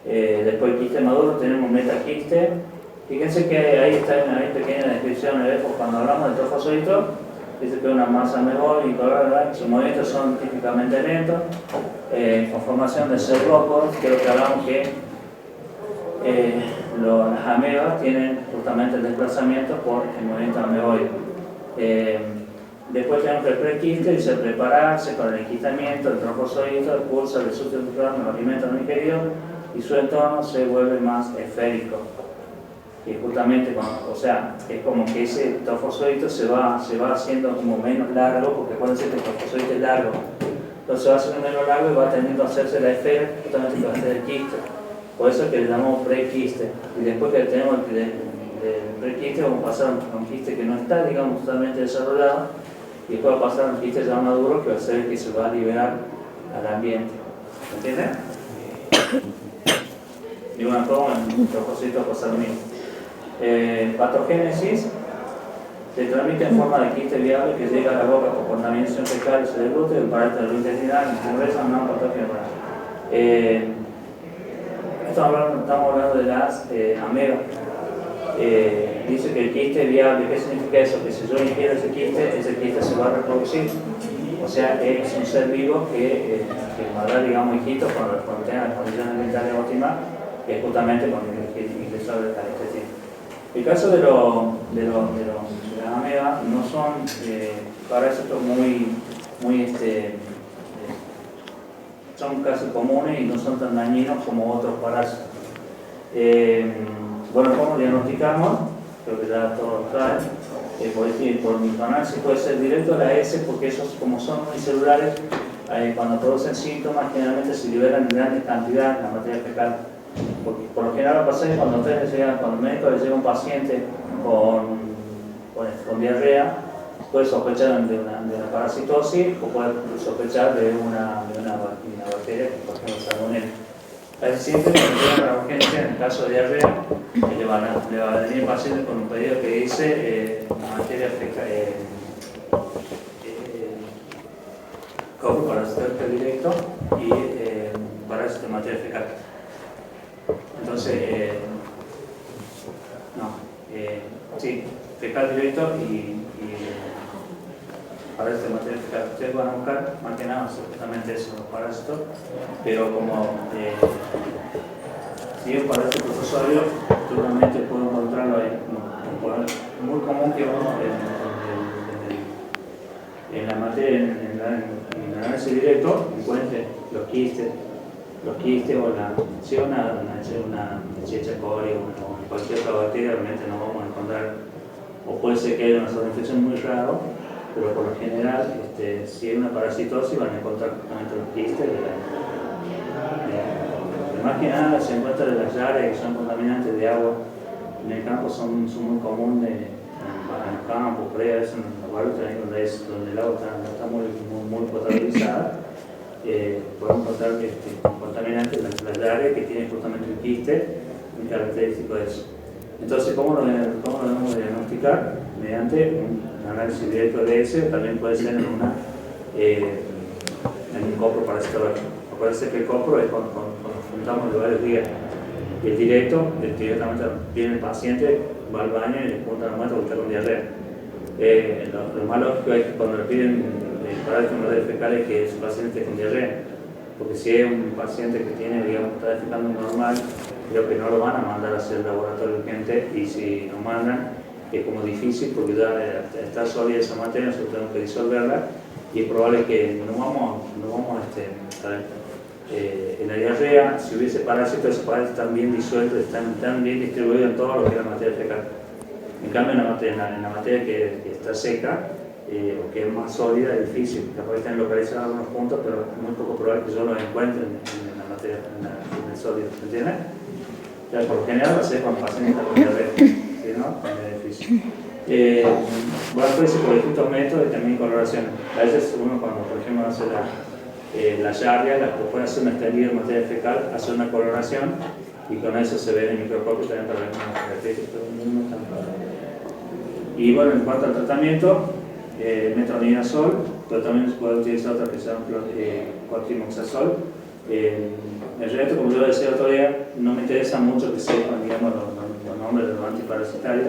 Después del quiste maduro tenemos metaquiste. Fíjense que ahí está una pequeña descripción cuando hablamos del trofozoito. Dice que es una masa mejor y sus movimientos son típicamente lentos, con formación de celulópodos. Creo que hablamos que las amebas tienen justamente el desplazamiento por el movimiento ameboide. Después tenemos el prequiste, dice prepararse con el enquistamiento, el trofozoito expulsa el sustrato celular, los alimentos no ingeridos y su entorno se vuelve más esférico. Que justamente, es como que ese trofozoito se va haciendo como menos largo, porque acuérdense que el trofozoito es largo, entonces se va haciendo menos largo y va tendiendo a hacerse la esfera, justamente que va a ser el quiste. Por eso es que le llamamos prequiste. Y después que tenemos el prequiste, vamos a pasar a un quiste que no está, digamos, totalmente desarrollado, y después va a pasar a un quiste ya maduro, que va a ser el que se va a liberar al ambiente. ¿Entienden? Y bueno, todo en el trofozoito pasa lo mismo. Patogénesis se transmite en forma de quiste viable que llega a la boca por contaminación fecal y del glúteo, el parásito intestinal, viceversa, no patógeno. Estamos hablando de las amebas. dice que el quiste es viable. ¿Qué significa eso? Que si yo ingiero ese quiste se va a reproducir. O sea, es un ser vivo que va a dar, digamos, hijitos cuando tenga las condiciones ambientales óptimas, que es justamente cuando ingresó al este. El caso de las amebas no son parásitos son casi comunes y no son tan dañinos como otros parásitos. Bueno, ¿cómo diagnosticamos? Creo que ya todos lo saben. Por microanálisis puede ser directo a la S, porque esos, como son unicelulares, cuando producen síntomas generalmente se liberan en grandes cantidades en la materia fecal. Porque por lo general lo que pasa es que cuando el médico le llega un paciente con diarrea, puede sospechar de una parasitosis o puede sospechar de una bacteria, por ejemplo salmonella. Al paciente cuando llega a la urgencia, en el caso de diarrea, le va a venir el paciente con un pedido que dice materia fecal, copro parasitológico directo y parásito de materia fecal. Entonces, sí, fecal directo y parásito de materia fecal. Ustedes van a buscar más que nada justamente eso, los parásitos, pero como si es parásito protozoario, seguramente puedo encontrarlo ahí. Es muy común que uno en la materia, en el análisis directo, encuentre los quistes o una Escherichia coli o cualquier otra bacteria, realmente no vamos a encontrar, o puede ser que haya una infección muy raro, pero por lo general, si hay una parasitosis, van a encontrar justamente los quistes más que nada se encuentran de las áreas que son contaminantes de agua en el campo, son muy comunes en los campos, presas, en los barrios donde el agua está muy potabilizada. Podemos encontrar contaminantes en las áreas que tienen justamente el quiste, muy característico de eso. Entonces, ¿cómo lo debemos diagnosticar? Mediante un análisis directo de ese, o también puede ser en un copro parasitológico. Acuérdense que el copro es cuando juntamos de varios días. Y el directamente viene el paciente, va al baño y le junta la muestra porque está con diarrea. Lo más lógico es que cuando le piden parásito de materia fecal es que su paciente esté con diarrea. Porque si es un paciente que está defecando normal, creo que no lo van a mandar a hacer el laboratorio urgente, y si lo mandan es como difícil porque ya está sólida esa materia, nosotros tenemos que disolverla y es probable que no vamos en la diarrea, si hubiese parásitos, esos parásitos están bien disueltos, están bien distribuidos en todo lo que es la materia fecal. En cambio, en la materia que está seca o que es más sólida, es difícil, capaz están localizados algunos puntos, pero es muy poco probable que yo los encuentre en la materia, en el sólido, ¿se entiende? Ya, por lo general lo sé cuando pacientes están con diarrea, ¿sí, no? Es difícil. Bueno, puede ser por distintos métodos y también coloraciones. A veces uno cuando, por ejemplo, hace la yarria, puede hacer un extendido de materia fecal, hacer una coloración y con eso se ve en el microscopio también para ver unas características. Y bueno, en cuanto al tratamiento, metronidazol, pero también se puede utilizar otra que se llama clotrimazol. El resto, como yo decía el otro día, no me interesa mucho que sepan, digamos, los nombres de los antiparasitarios,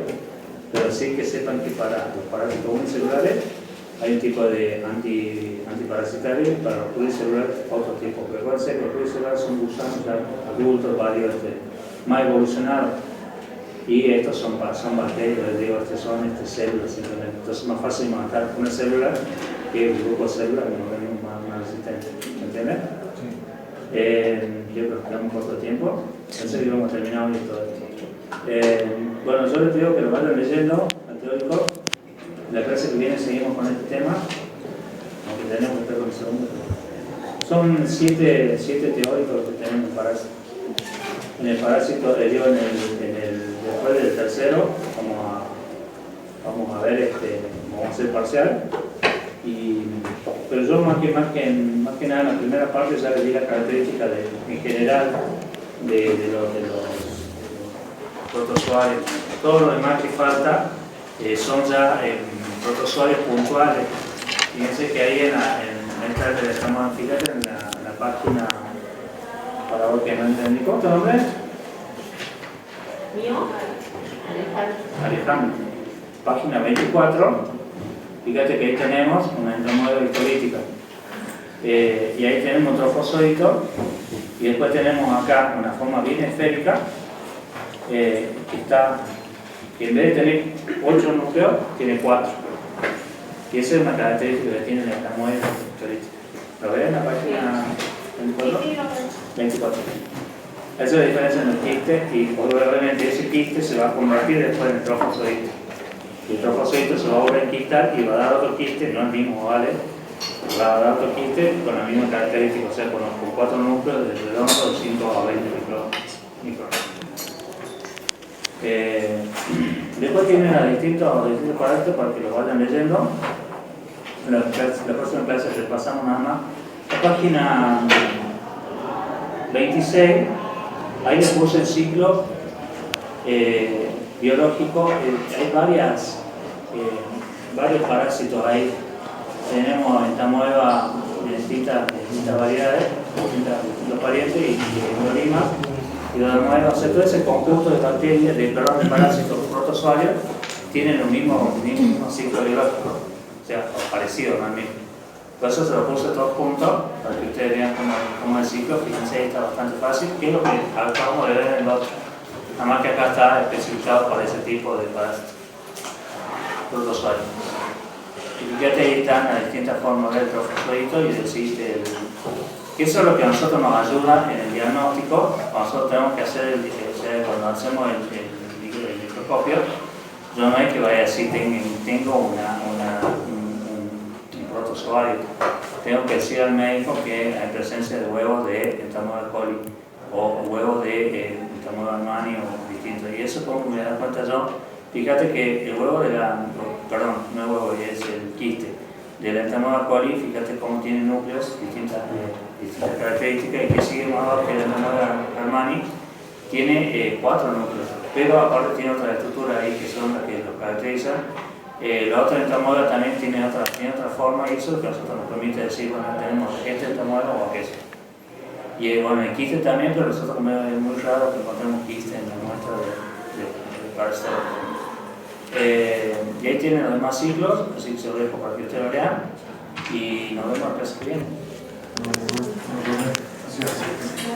pero sí que sepan que para los parásitos unicelulares hay un tipo de antiparasitario, para los pluricelulares otro tipo. Pero acuérdense que los pluricelulares son gusanos ya adultos, varios, más evolucionados. Y estos son bacterias, les digo, son células simplemente. Entonces es más fácil matar una célula que un grupo de células que no tenemos más resistente. ¿Me entiendes? Sí. Yo creo que quedamos corto tiempo. Pensé que íbamos a terminar hoy todo esto. Bueno, yo les digo que lo vayan leyendo al teórico. La clase que viene seguimos con este tema, aunque tenemos que estar con el segundo. Son siete teóricos que tenemos en parásito. En el parásito, después del tercero, vamos a ver, vamos a hacer parcial. Pero yo más que nada en la primera parte ya les di las características en general de los protozoarios. Todo lo demás que falta son ya protozoarios puntuales. Fíjense que ahí en esta que estamos, fíjate en la página, para vos que no entendí. ¿Cómo te nombre? ¿Mío? Alejandro. Página 24, fíjate que ahí tenemos una entomoeba histolítica. Y ahí tenemos un trofozoito, y después tenemos acá una forma bien esférica, que en vez de tener 8 núcleos, tiene 4. Y esa es una característica que tiene la entomoeba histolítica. ¿Lo ven en la página 24? 24. Esa es la diferencia en el quiste, y obviamente ese quiste se va a convertir después en el trofozoito. Y el trofozoito se va a volver a enquistar y va a dar otro quiste, no el mismo, ¿vale? Va a dar otro quiste con la misma característica, o sea, con 4 núcleos de redondo de 5 a 20 micrones. Después tienen los distintos parámetros para que lo vayan leyendo. La próxima clase repasamos nada más. La página 26, ahí les puse el ciclo biológico. Hay varios parásitos ahí. Tenemos entamoeba de distintas variedades, distintos parientes y endolimas. Y los o sea, todo ese conjunto de bacterias, de parásitos protozoarios, tienen el mismo ciclo biológico, o sea, parecido también. Por eso se lo puse todos juntos, para que ustedes vean cómo es el ciclo. Fíjense, ahí está bastante fácil, que es lo que acabamos de ver en el otro. Nada más que acá está especificado para ese tipo de parásitos protozoarios. Y fíjate, ahí están las distintas formas del trofozoito y del ciste. Eso es lo que a nosotros nos ayuda en el diagnóstico. Cuando nosotros tenemos que hacer, cuando hacemos el microscopio, yo no es que vaya a decir tengo un protozoario. Tengo que decir al médico que hay presencia de huevos de entamoeba coli o huevos de entamoeba mani o distintos. Y eso, como me da cuenta yo, fíjate que el huevo de perdón, no es huevo, es el quiste de la entamoeba coli, fíjate cómo tiene núcleos, distintas características, y que sigue más abajo que la entamoeba armani, tiene 4 núcleos, pero aparte tiene otra estructura ahí que son las que los caracterizan. La otra entamoeba también tiene otra forma, y eso es lo que a nosotros nos permite decir, bueno, tenemos esta entamoeba o aquella. Y bueno, el quiste también, pero nosotros como es muy raro que encontremos quiste en la muestra de parasitología. Y ahí tienen los demás ciclos, así que se lo dejo para que ustedes lo lean, y nos vemos la clase que viene. Gracias.